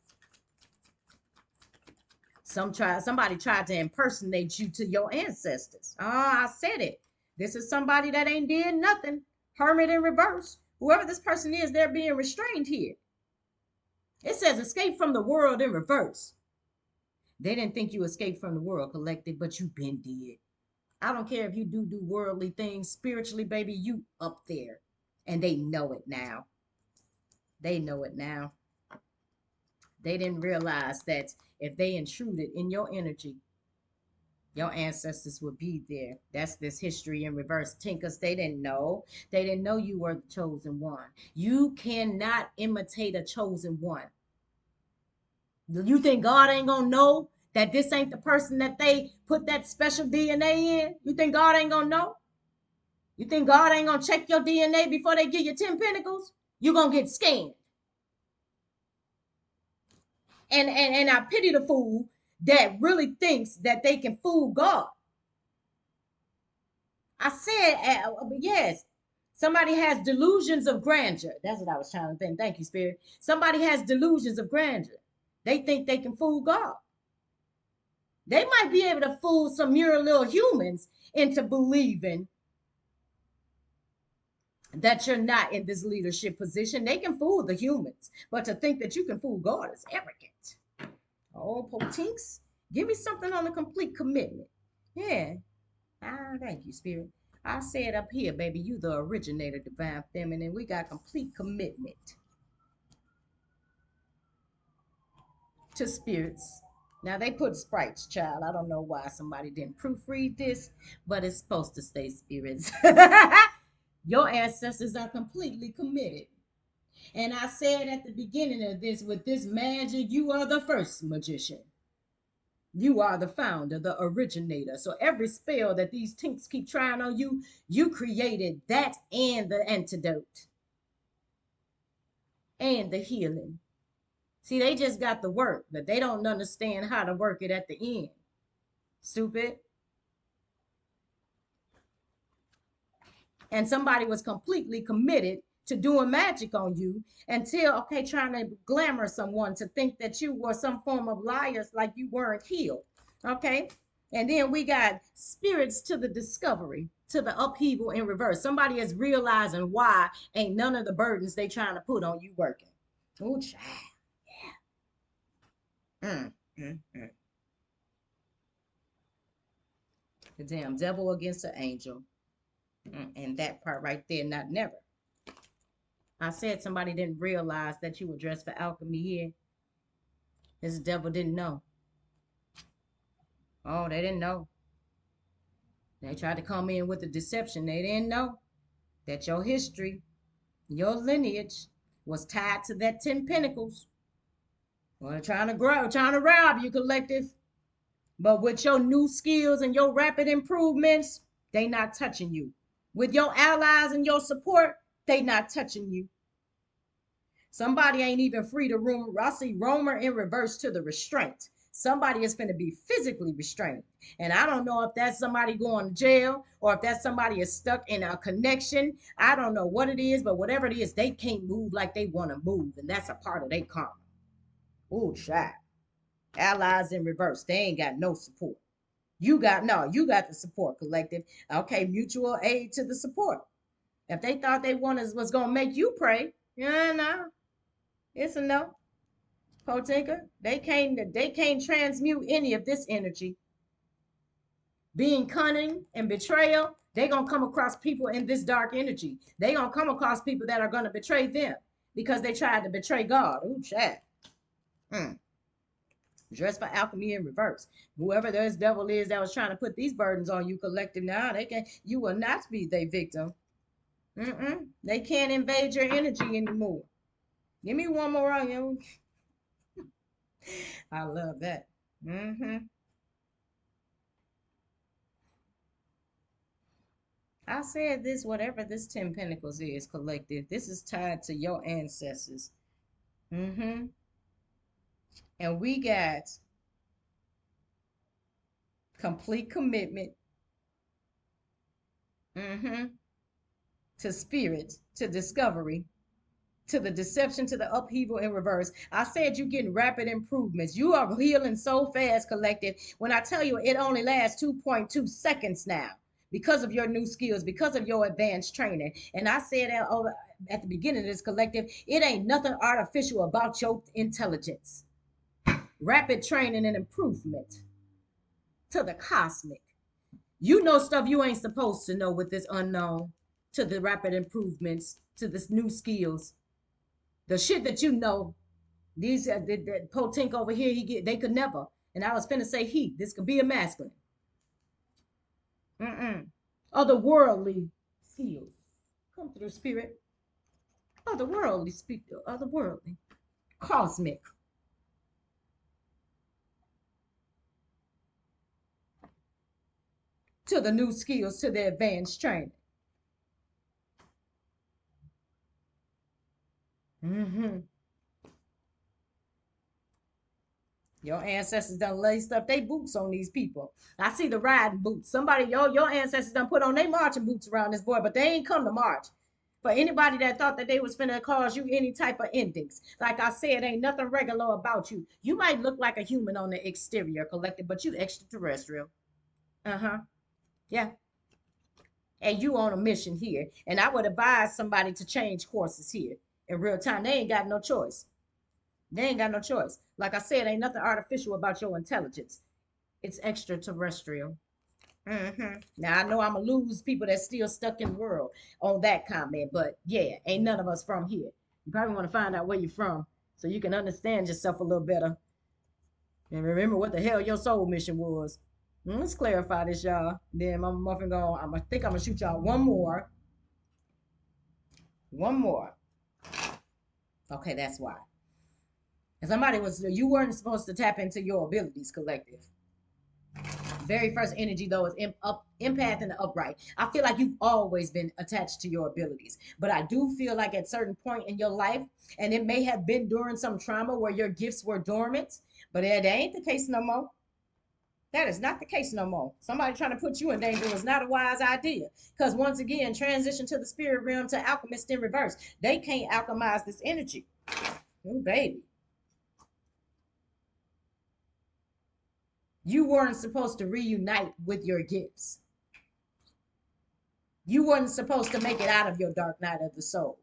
Somebody tried to impersonate you to your ancestors. Ah, I said it. This is somebody that ain't did nothing. Hermit in reverse. Whoever this person is, they're being restrained here. It says escape from the world in reverse. They didn't think you escaped from the world, collective, but you been dead. I don't care if you do worldly things spiritually, baby, you up there. And they know it now. They know it now. They didn't realize that if they intruded in your energy, your ancestors would be there. That's this history in reverse. Tinkers, they didn't know. They didn't know you were the chosen one. You cannot imitate a chosen one. You think God ain't gonna know that this ain't the person that they put that special DNA in? You think God ain't gonna know? You think God ain't gonna check your DNA before they give you 10 pentacles? You're gonna get scanned. And I pity the fool that really thinks that they can fool God. I said, yes, somebody has delusions of grandeur. That's what I was trying to think. Thank you, Spirit. Somebody has delusions of grandeur. They think they can fool God. They might be able to fool some mere little humans into believing that you're not in this leadership position. They can fool the humans, but to think that you can fool God is arrogant. Oh, Potinks, give me something on a complete commitment. Yeah. Ah, thank you, Spirit. I said up here, baby, you the originator, divine feminine. We got complete commitment to spirits. Now they put sprites, child. I don't know why somebody didn't proofread this, but it's supposed to stay spirits. Your ancestors are completely committed. And I said at the beginning of this, with this magic, you are the first magician. You are the founder, the originator. So every spell that these tinks keep trying on you, you created that and the antidote and the healing. See, they just got the work, but they don't understand how to work it at the end. Stupid. And somebody was completely committed to doing magic on you until, okay, trying to glamour someone to think that you were some form of liars, like you weren't healed. Okay. And then we got spirits to the discovery, to the upheaval in reverse. Somebody is realizing why ain't none of the burdens they trying to put on you working. Oh, child. Yeah. The damn devil against the angel. And that part right there, not never. I said somebody didn't realize that you were dressed for alchemy here. This devil didn't know. Oh, they didn't know. They tried to come in with the deception. They didn't know that your history, your lineage was tied to that 10 pentacles. Well, trying to rob you, collective. But with your new skills and your rapid improvements, they not touching you. With your allies and your support, they not touching you. Somebody ain't even free to roam. I see Romer in reverse to the restraint. Somebody is going to be physically restrained. And I don't know if that's somebody going to jail or if that's somebody is stuck in a connection. I don't know what it is, but whatever it is, they can't move like they want to move. And that's a part of their karma. Ooh, child. Allies in reverse. They ain't got no support. You got the support, collective. Okay, mutual aid to the support. If they thought they was gonna make you pray, yeah, no, it's a no. Potinka, they can't transmute any of this energy. Being cunning and betrayal, they gonna come across people in this dark energy. They gonna come across people that are gonna betray them because they tried to betray God. Ooh, chat. Mm. Dressed for alchemy in reverse. Whoever this devil is that was trying to put these burdens on you, collective, now they can. You will not be their victim. They can't invade your energy anymore. Give me one more on you. I love that. I said this, whatever this 10 Pentacles is, collective, this is tied to your ancestors. And we got complete commitment to spirit, to discovery, to the deception, to the upheaval in reverse. I said you're getting rapid improvements. You are healing so fast, collective. When I tell you it only lasts 2.2 seconds now because of your new skills, because of your advanced training. And I said that over at the beginning of this collective, it ain't nothing artificial about your intelligence. Rapid training and improvement to the cosmic. You know stuff you ain't supposed to know with this unknown, to the rapid improvements, to this new skills. The shit that you know, these the Potink over here, they could never. And I was finna say he. This could be a masculine. Otherworldly skills. Come through spirit. Otherworldly speak. Otherworldly. Cosmic. To the new skills, to the advanced training. Your ancestors done laced up their boots on these people. I see the riding boots. Somebody, your ancestors done put on their marching boots around this boy, but they ain't come to march. For anybody that thought that they was finna cause you any type of endings, like I said, ain't nothing regular about you. You might look like a human on the exterior, collective, but you extraterrestrial. Yeah. And you on a mission here. And I would advise somebody to change courses here in real time. They ain't got no choice. They ain't got no choice. Like I said, ain't nothing artificial about your intelligence. It's extraterrestrial. Now I know I'm gonna lose people that's still stuck in the world on that comment, but yeah, ain't none of us from here. You probably want to find out where you're from so you can understand yourself a little better and remember what the hell your soul mission was. Let's clarify this, y'all. Then I'm muffin going. I think I'm gonna shoot y'all one more. One more. Okay, that's why. And you weren't supposed to tap into your abilities, collective. Very first energy though is empath and the upright. I feel like you've always been attached to your abilities, but I do feel like at certain point in your life, and it may have been during some trauma where your gifts were dormant, but that ain't the case no more. That is not the case no more. Somebody trying to put you in danger is not a wise idea. Because once again, transition to the spirit realm to alchemist in reverse. They can't alchemize this energy. Oh, baby. You weren't supposed to reunite with your gifts. You weren't supposed to make it out of your dark night of the soul.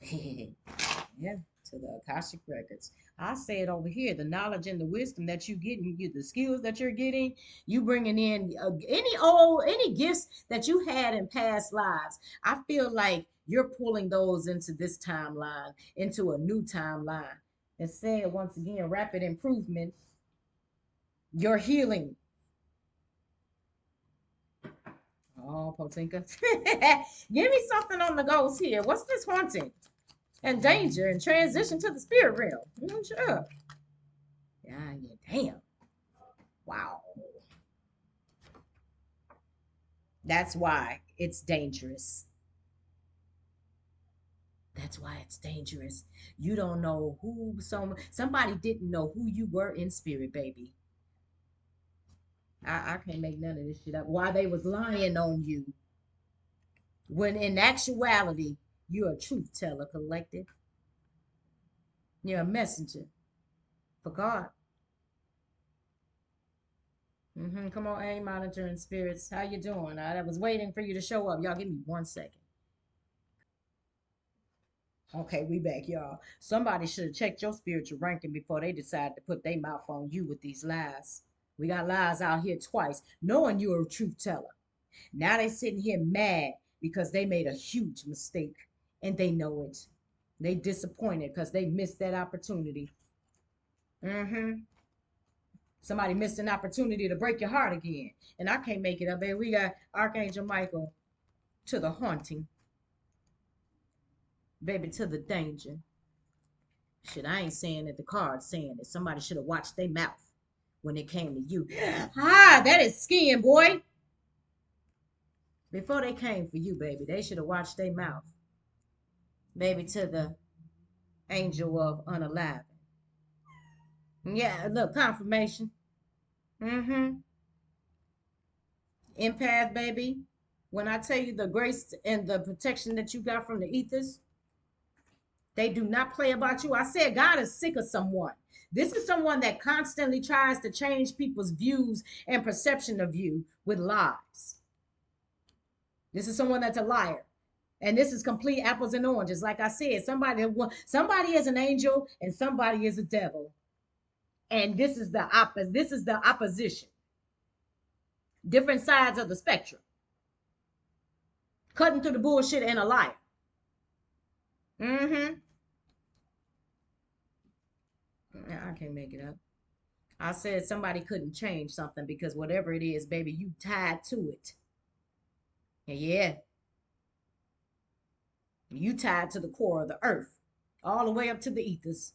Yeah, to the Akashic records. I say it over here: the knowledge and the wisdom that you getting, the skills that you're getting, you bringing in any gifts that you had in past lives. I feel like you're pulling those into this timeline, into a new timeline. And said once again, rapid improvement. Your healing. Oh, Potinka. Give me something on the ghost here. What's this haunting? And danger and transition to the spirit realm. Sure. Yeah, yeah, damn. Wow. That's why it's dangerous. That's why it's dangerous. You don't know who somebody didn't know who you were in spirit, baby. I can't make none of this shit up. Why they was lying on you when in actuality you're a truth teller, collective. You're a messenger for God. Come on, aim monitoring spirits. How you doing? I was waiting for you to show up. Y'all give me 1 second. Okay, we back, y'all. Somebody should have checked your spiritual ranking before they decided to put their mouth on you with these lies. We got lies out here twice, knowing you're a truth teller. Now they sitting here mad because they made a huge mistake and they know it. They disappointed because they missed that opportunity. Mm-hmm. Somebody missed an opportunity to break your heart again. And I can't make it up, baby. We got Archangel Michael to the haunting, baby, to the danger. Shit, I ain't saying that the card's saying that somebody should have watched their mouth when it came to you. Ah, that is skiing, boy. Before they came for you, baby, they should have watched their mouth. Baby, to the angel of unalive. Yeah, look, confirmation. Mm-hmm. Empath, baby. When I tell you the grace and the protection that you got from the ethers, they do not play about you. I said God is sick of someone. This is someone that constantly tries to change people's views and perception of you with lies. This is someone that's a liar. And this is complete apples and oranges. Like I said, somebody is an angel and somebody is a devil. And this is the opposition. Different sides of the spectrum. Cutting through the bullshit and a liar. Mm-hmm. I can't make it up. I said somebody couldn't change something because whatever it is, baby, you tied to it. And yeah, you tied to the core of the earth, all the way up to the ethers.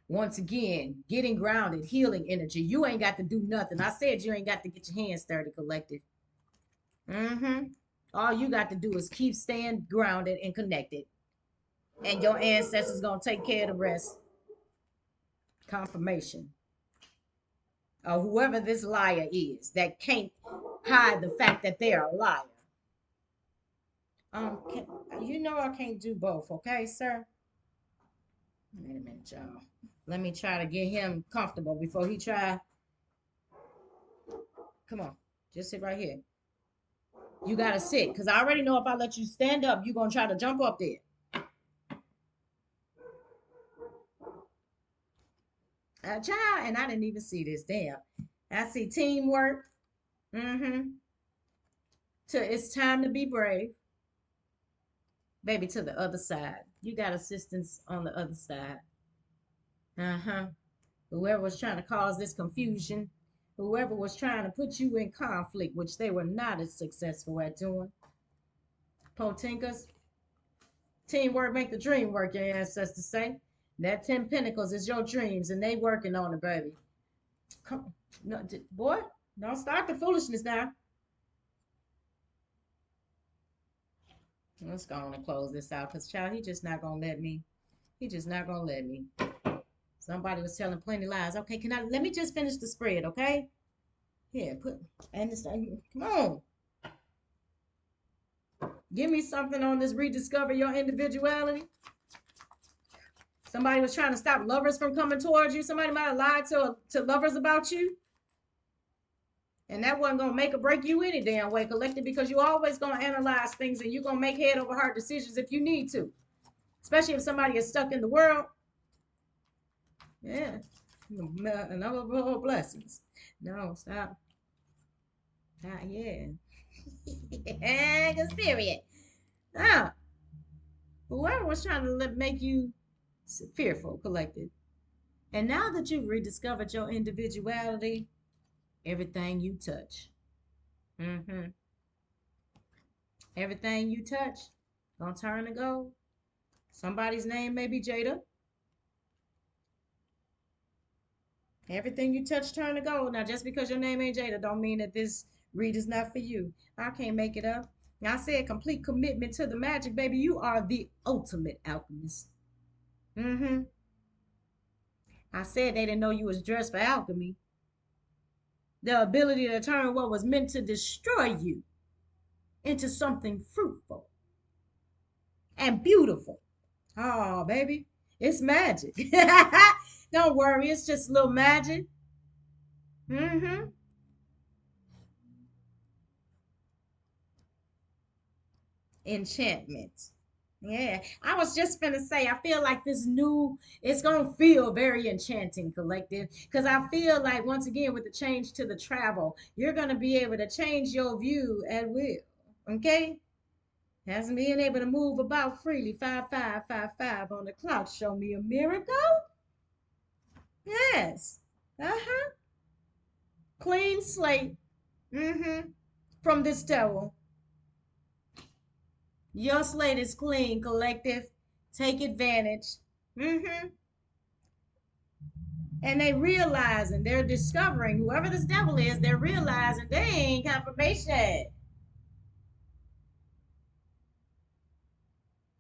Once again, getting grounded, healing energy. You ain't got to do nothing. I said you ain't got to get your hands dirty, collected. Mm-hmm. All you got to do is keep staying grounded and connected. And your ancestors gonna take care of the rest. Confirmation. Or whoever this liar is that can't hide the fact that they're a liar. Can, you know I can't do both, okay, sir? Wait a minute, y'all. Let me try to get him comfortable before he try. Come on, just sit right here. You gotta sit, cause I already know if I let you stand up, you're gonna try to jump up there. Child, and I didn't even see this. Damn. I see teamwork. Mm-hmm. It's time to be brave. Baby, to the other side. You got assistance on the other side. Uh-huh. Whoever was trying to cause this confusion, whoever was trying to put you in conflict, which they were not as successful at doing. Potinkas, teamwork make the dream work, your ancestors say. That 10 pentacles is your dreams, and they working on it, baby. Come, no, boy, don't start the foolishness now. Let's go on and close this out, because child, he just not gonna let me. He just not gonna let me. Somebody was telling plenty lies. Okay, let me just finish the spread, okay? Here, and this, come on. Give me something on this rediscover your individuality. Somebody was trying to stop lovers from coming towards you. Somebody might have lied to lovers about you. And that wasn't gonna make or break you any damn way, collected, because you always gonna analyze things and you're gonna make head over heart decisions if you need to. Especially if somebody is stuck in the world. Yeah. Another blessings. No, stop. Not yeah. Yeah, conspiracy. Ah, whoever was trying to make you fearful, collected. And now that you've rediscovered your individuality, Everything you touch. Mm-hmm. Everything you touch gonna turn to gold. Somebody's name may be Jada. Everything you touch turn to gold. Now, just because your name ain't Jada, don't mean that this read is not for you. I can't make it up. Now, I said complete commitment to the magic, baby. You are the ultimate alchemist. Mm-hmm. I said they didn't know you was dressed for alchemy. The ability to turn what was meant to destroy you into something fruitful and beautiful. Oh, baby, it's magic. Don't worry, it's just a little magic. Mm-hmm. Enchantment. Yeah, I was just gonna say, I feel like this new, it's gonna feel very enchanting, collective, because I feel like once again with the change to the travel, you're gonna be able to change your view at will. Okay, as being able to move about freely, 5555 on the clock, show me a miracle. Yes, uh-huh, clean slate. Mm-hmm. From this devil, your slate is clean, collective. Take advantage. Mm-hmm. And they realizing, they're discovering, whoever this devil is, they're realizing they ain't confirmation.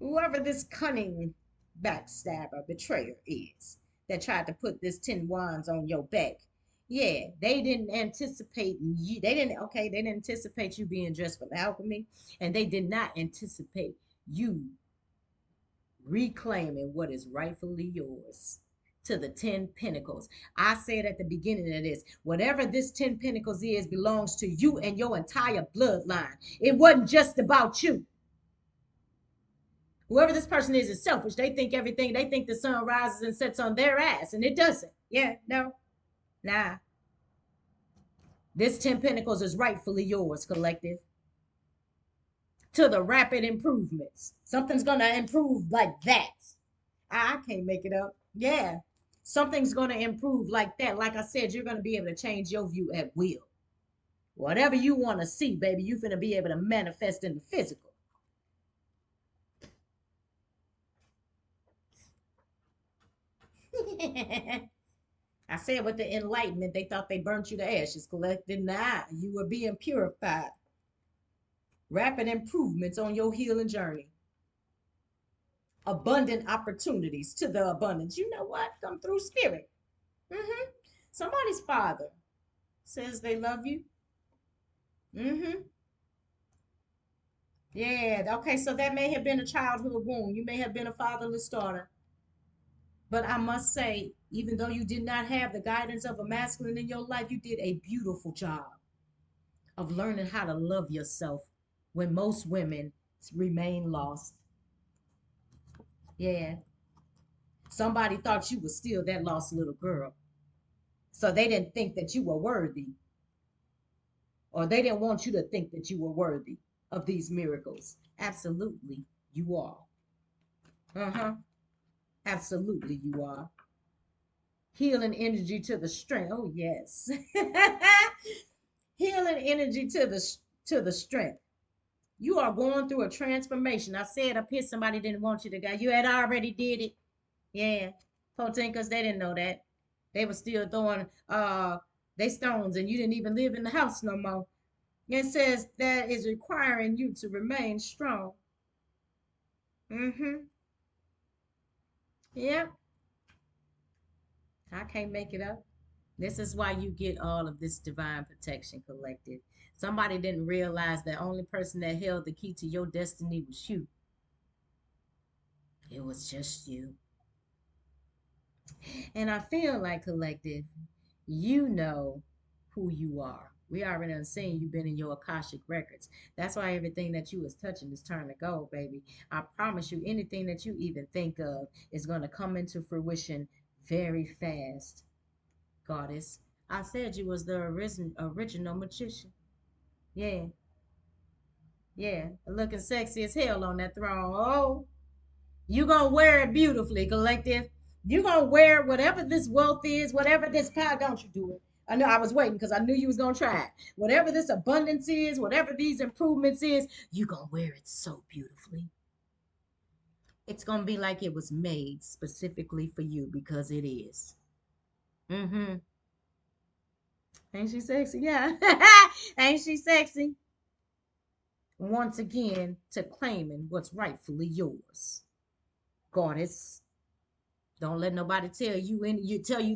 Whoever this cunning backstabber, betrayer is that tried to put this 10 wands on your back. Yeah, they didn't anticipate you. They didn't anticipate you being dressed for alchemy, and they did not anticipate you reclaiming what is rightfully yours to the 10 pentacles. I said at the beginning of this, whatever this 10 pentacles is belongs to you and your entire bloodline. It wasn't just about you. Whoever this person is selfish. They think everything, they think the sun rises and sets on their ass, and it doesn't. Yeah, no, nah. This 10 pentacles is rightfully yours, collective. To the rapid improvements. Something's gonna improve like that. I can't make it up. Yeah. Something's going to improve like that. Like I said, you're going to be able to change your view at will. Whatever you want to see, baby, you're going to be able to manifest in the physical. I said with the enlightenment, they thought they burnt you to ashes, collected. Nah, you were being purified. Rapid improvements on your healing journey. Abundant opportunities to the abundance. You know what? Come through spirit. Mm-hmm. Somebody's father says they love you. Mm-hmm. Yeah, okay, so that may have been a childhood wound. You may have been a fatherless daughter. But I must say, even though you did not have the guidance of a masculine in your life, you did a beautiful job of learning how to love yourself when most women remain lost. Yeah, somebody thought you were still that lost little girl. So they didn't think that you were worthy, or they didn't want you to think that you were worthy of these miracles. Absolutely, you are. Uh huh. Absolutely, you are. Healing energy to the strength. Oh yes. Healing energy to the strength. You are going through a transformation. I said up here somebody didn't want you to go. You had already did it. Yeah. Potenkas, they didn't know that. They were still throwing they stones and you didn't even live in the house no more. It says that is requiring you to remain strong. Mm-hmm. Yep. I can't make it up. This is why you get all of this divine protection collected. Somebody didn't realize the only person that held the key to your destiny was you. It was just you. And I feel like collective, you know who you are. We already done seen you've been in your Akashic records. That's why everything that you was touching is turning to gold, baby. I promise you, anything that you even think of is going to come into fruition very fast, goddess. I said you was the original magician. Yeah, yeah. Looking sexy as hell on that throne. Oh, you gonna wear it beautifully, collective. You gonna wear whatever this wealth is, whatever this power. Don't you do it. I know I was waiting because I knew you was gonna try it. Whatever this abundance is, whatever these improvements is, you gonna wear it so beautifully. It's gonna be like it was made specifically for you because it is. Mm-hmm. Ain't she sexy? Yeah. Ain't she sexy? Once again, to claiming what's rightfully yours. Goddess, don't let nobody tell you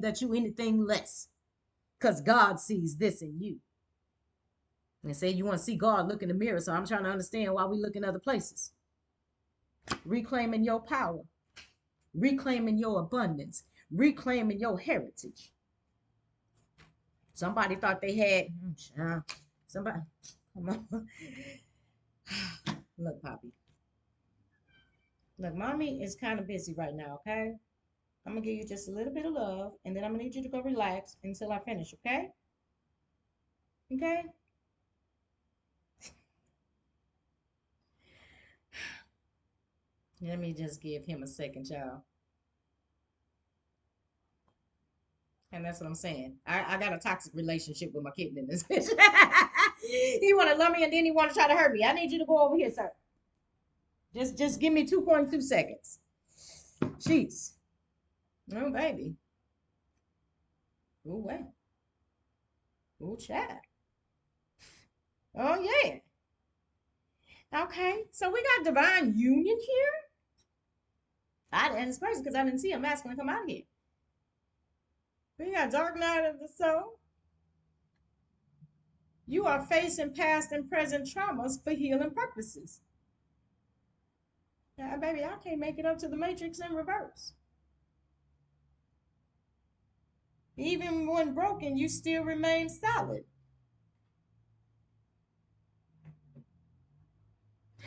that you anything less. Because God sees this in you. And say you want to see God, look in the mirror. So I'm trying to understand why we look in other places. Reclaiming your power, reclaiming your abundance, reclaiming your heritage. Somebody thought they had somebody. Come on. Look, Poppy. Look, mommy is kind of busy right now, okay? I'm gonna give you just a little bit of love, and then I'm gonna need you to go relax until I finish, okay? Okay? Let me just give him a second, y'all. And that's what I'm saying. I got a toxic relationship with my kitten in this bitch. He want to love me and then he want to try to hurt me. I need you to go over here, sir. Just give me 2.2 seconds. Jeez. Oh, baby. Oh, well. Oh, child. Oh, yeah. Okay. So we got divine union here. And it's crazy because I didn't see a masculine come out here. We got dark night of the soul. You are facing past and present traumas for healing purposes. Yeah, baby, I can't make it up to the matrix in reverse. Even when broken, you still remain solid.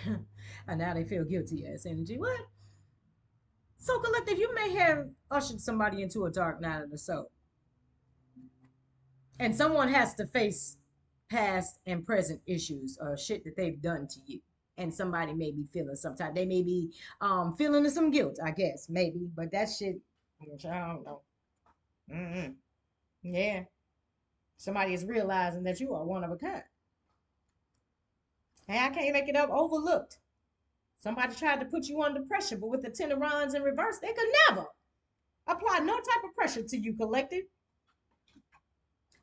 And now they feel guilty as energy. What? So collective, you may have ushered somebody into a dark night of the soul. And someone has to face past and present issues or shit that they've done to you. And somebody may be feeling sometimes. They may be feeling some guilt, I guess, maybe. But that shit, I don't know. Mm-mm. Yeah. Somebody is realizing that you are one of a kind. Hey, I can't make it up. Overlooked. Somebody tried to put you under pressure, but with the 10 of Wands in reverse, they could never apply no type of pressure to you, collective.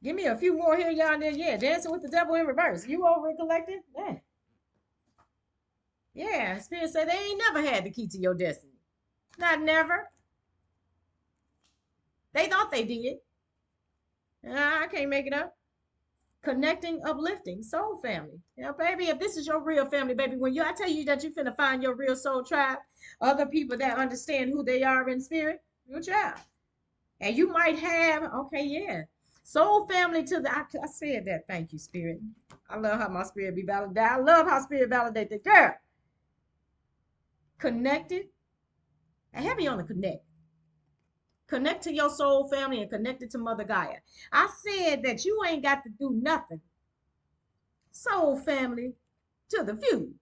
Give me a few more here, y'all. There, yeah, dancing with the devil in reverse. You over it, collective? Yeah. Yeah, Spirit said they ain't never had the key to your destiny. Not never. They thought they did. I can't make it up. Connecting, uplifting, soul family. Yeah, baby, if this is your real family, baby, when I tell you that you finna find your real soul tribe, other people that understand who they are in spirit, your child. And you might have, okay, yeah. Soul family to I said that. Thank you, spirit. I love how my spirit be validated. I love how spirit validated. Girl, connected. And heavy on the connect. Connect to your soul family and connect it to Mother Gaia. I said that you ain't got to do nothing. Soul family to the few.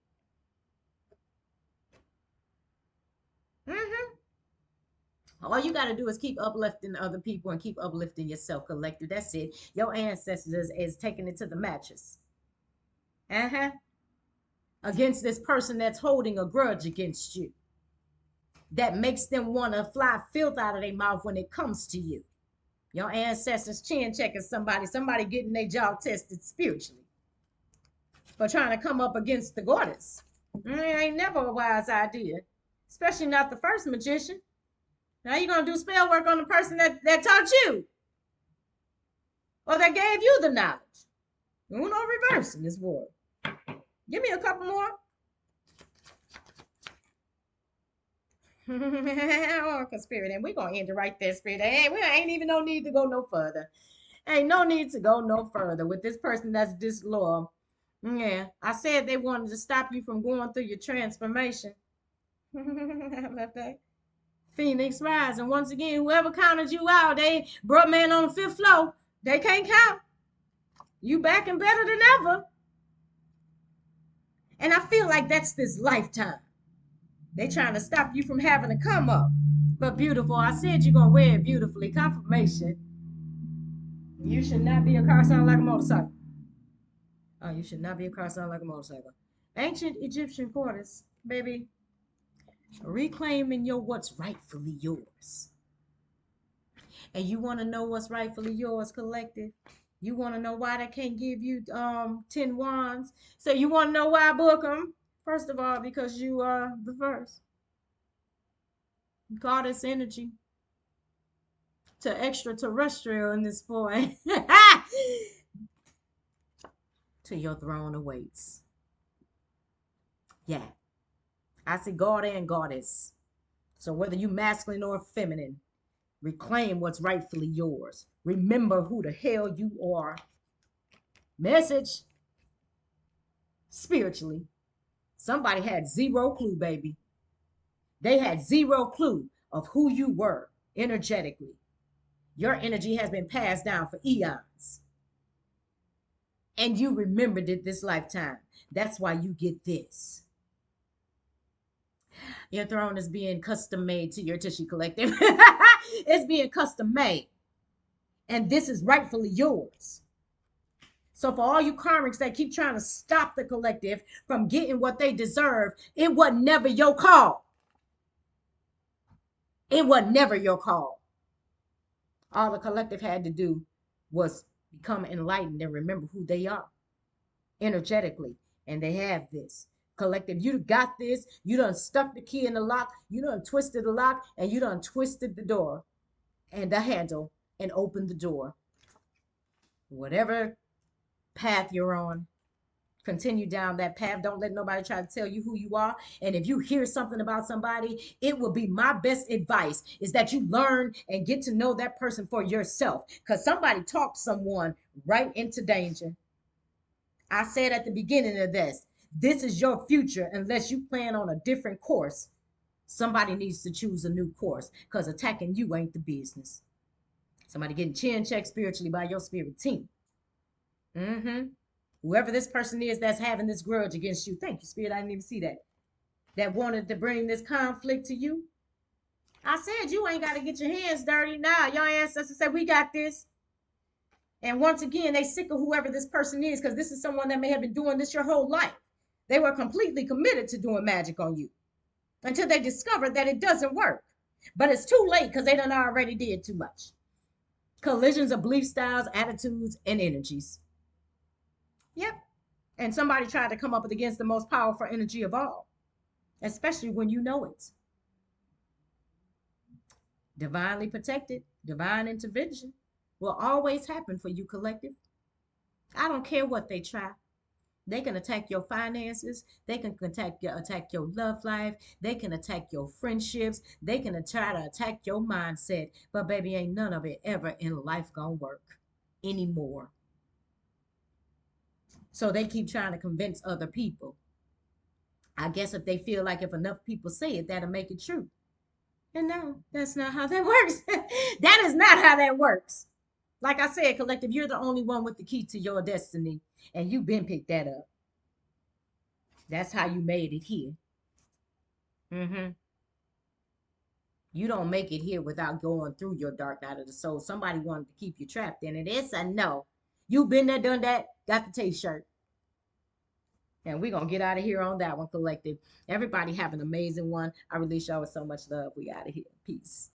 Mm-hmm. All you got to do is keep uplifting other people and keep uplifting yourself, collective. That's it. Your ancestors is taking it to the mattress. Uh-huh. Against this person that's holding a grudge against you. That makes them want to fly filth out of their mouth when it comes to you. Your ancestors chin checking somebody getting their jaw tested spiritually for trying to come up against the goddess. It ain't never a wise idea, especially not the first magician. Now you're gonna do spell work on the person that taught you or that gave you the knowledge. Uno reverse in this war. Give me a couple more. Spirit, and we're gonna end it right there, Spirit. We ain't even no need to go no further. Ain't no need to go no further with this person that's disloyal. Yeah, I said they wanted to stop you from going through your transformation. I love that. Phoenix Rise. And once again, whoever counted you out, they brought man on the 5th floor. They can't count. You back and better than ever. And I feel like that's this lifetime. They trying to stop you from having to come up. But beautiful, I said you're going to wear it beautifully. Confirmation. You should not be a car sound like a motorcycle. Oh, you should not be a car sound like a motorcycle. Ancient Egyptian quarters, baby. Reclaiming your what's rightfully yours. And you want to know what's rightfully yours, collective? You want to know why they can't give you 10 wands? So you want to know why I book them? First of all, because you are the first. Goddess energy to extraterrestrial in this point. To your throne awaits. Yeah. I see God and goddess. So whether you masculine or feminine, reclaim what's rightfully yours. Remember who the hell you are. Message. Spiritually. Somebody had zero clue, baby. They had zero clue of who you were energetically. Your energy has been passed down for eons. And you remembered it this lifetime. That's why you get this. Your throne is being custom made to your tissue collective. It's being custom made. And this is rightfully yours. So for all you karmics that keep trying to stop the collective from getting what they deserve, it was never your call. It was never your call. All the collective had to do was become enlightened and remember who they are energetically. And they have this. Collective, you got this. You done stuck the key in the lock. You done twisted the lock and you done twisted the door and the handle and opened the door. Whatever path you're on, continue down that path. Don't let nobody try to tell you who you are. And if you hear something about somebody, it will be my best advice is that you learn and get to know that person for yourself. Because somebody talked someone right into danger. I said at the beginning of this is your future unless you plan on a different course. Somebody needs to choose a new course because attacking you ain't the business. Somebody getting chin checked spiritually by your spirit team. Mm-hmm. Whoever this person is that's having this grudge against you. Thank you, Spirit. I didn't even see that. That wanted to bring this conflict to you. I said you ain't got to get your hands dirty. Nah, your ancestors said we got this. And once again, they sick of whoever this person is because this is someone that may have been doing this your whole life. They were completely committed to doing magic on you until they discovered that it doesn't work. But it's too late because they done already did too much. Collisions of belief styles, attitudes, and energies. Yep. And somebody tried to come up against the most powerful energy of all, especially when you know it. Divinely protected, divine intervention will always happen for you, collective. I don't care what they try. They can attack your finances. They can attack your love life. They can attack your friendships. They can try to attack your mindset. But baby, ain't none of it ever in life gonna work anymore. So they keep trying to convince other people. I guess if they feel like if enough people say it, that'll make it true. And no, that's not how that works. That is not how that works. Like I said, collective, you're the only one with the key to your destiny, and you've been picked that up. That's how you made it here. Mm-hmm. You don't make it here without going through your dark night of the soul. Somebody wanted to keep you trapped in it. It's a no. You've been there, done that, got the t-shirt. And we're going to get out of here on that one, collective. Everybody have an amazing one. I release y'all with so much love. We out of here. Peace.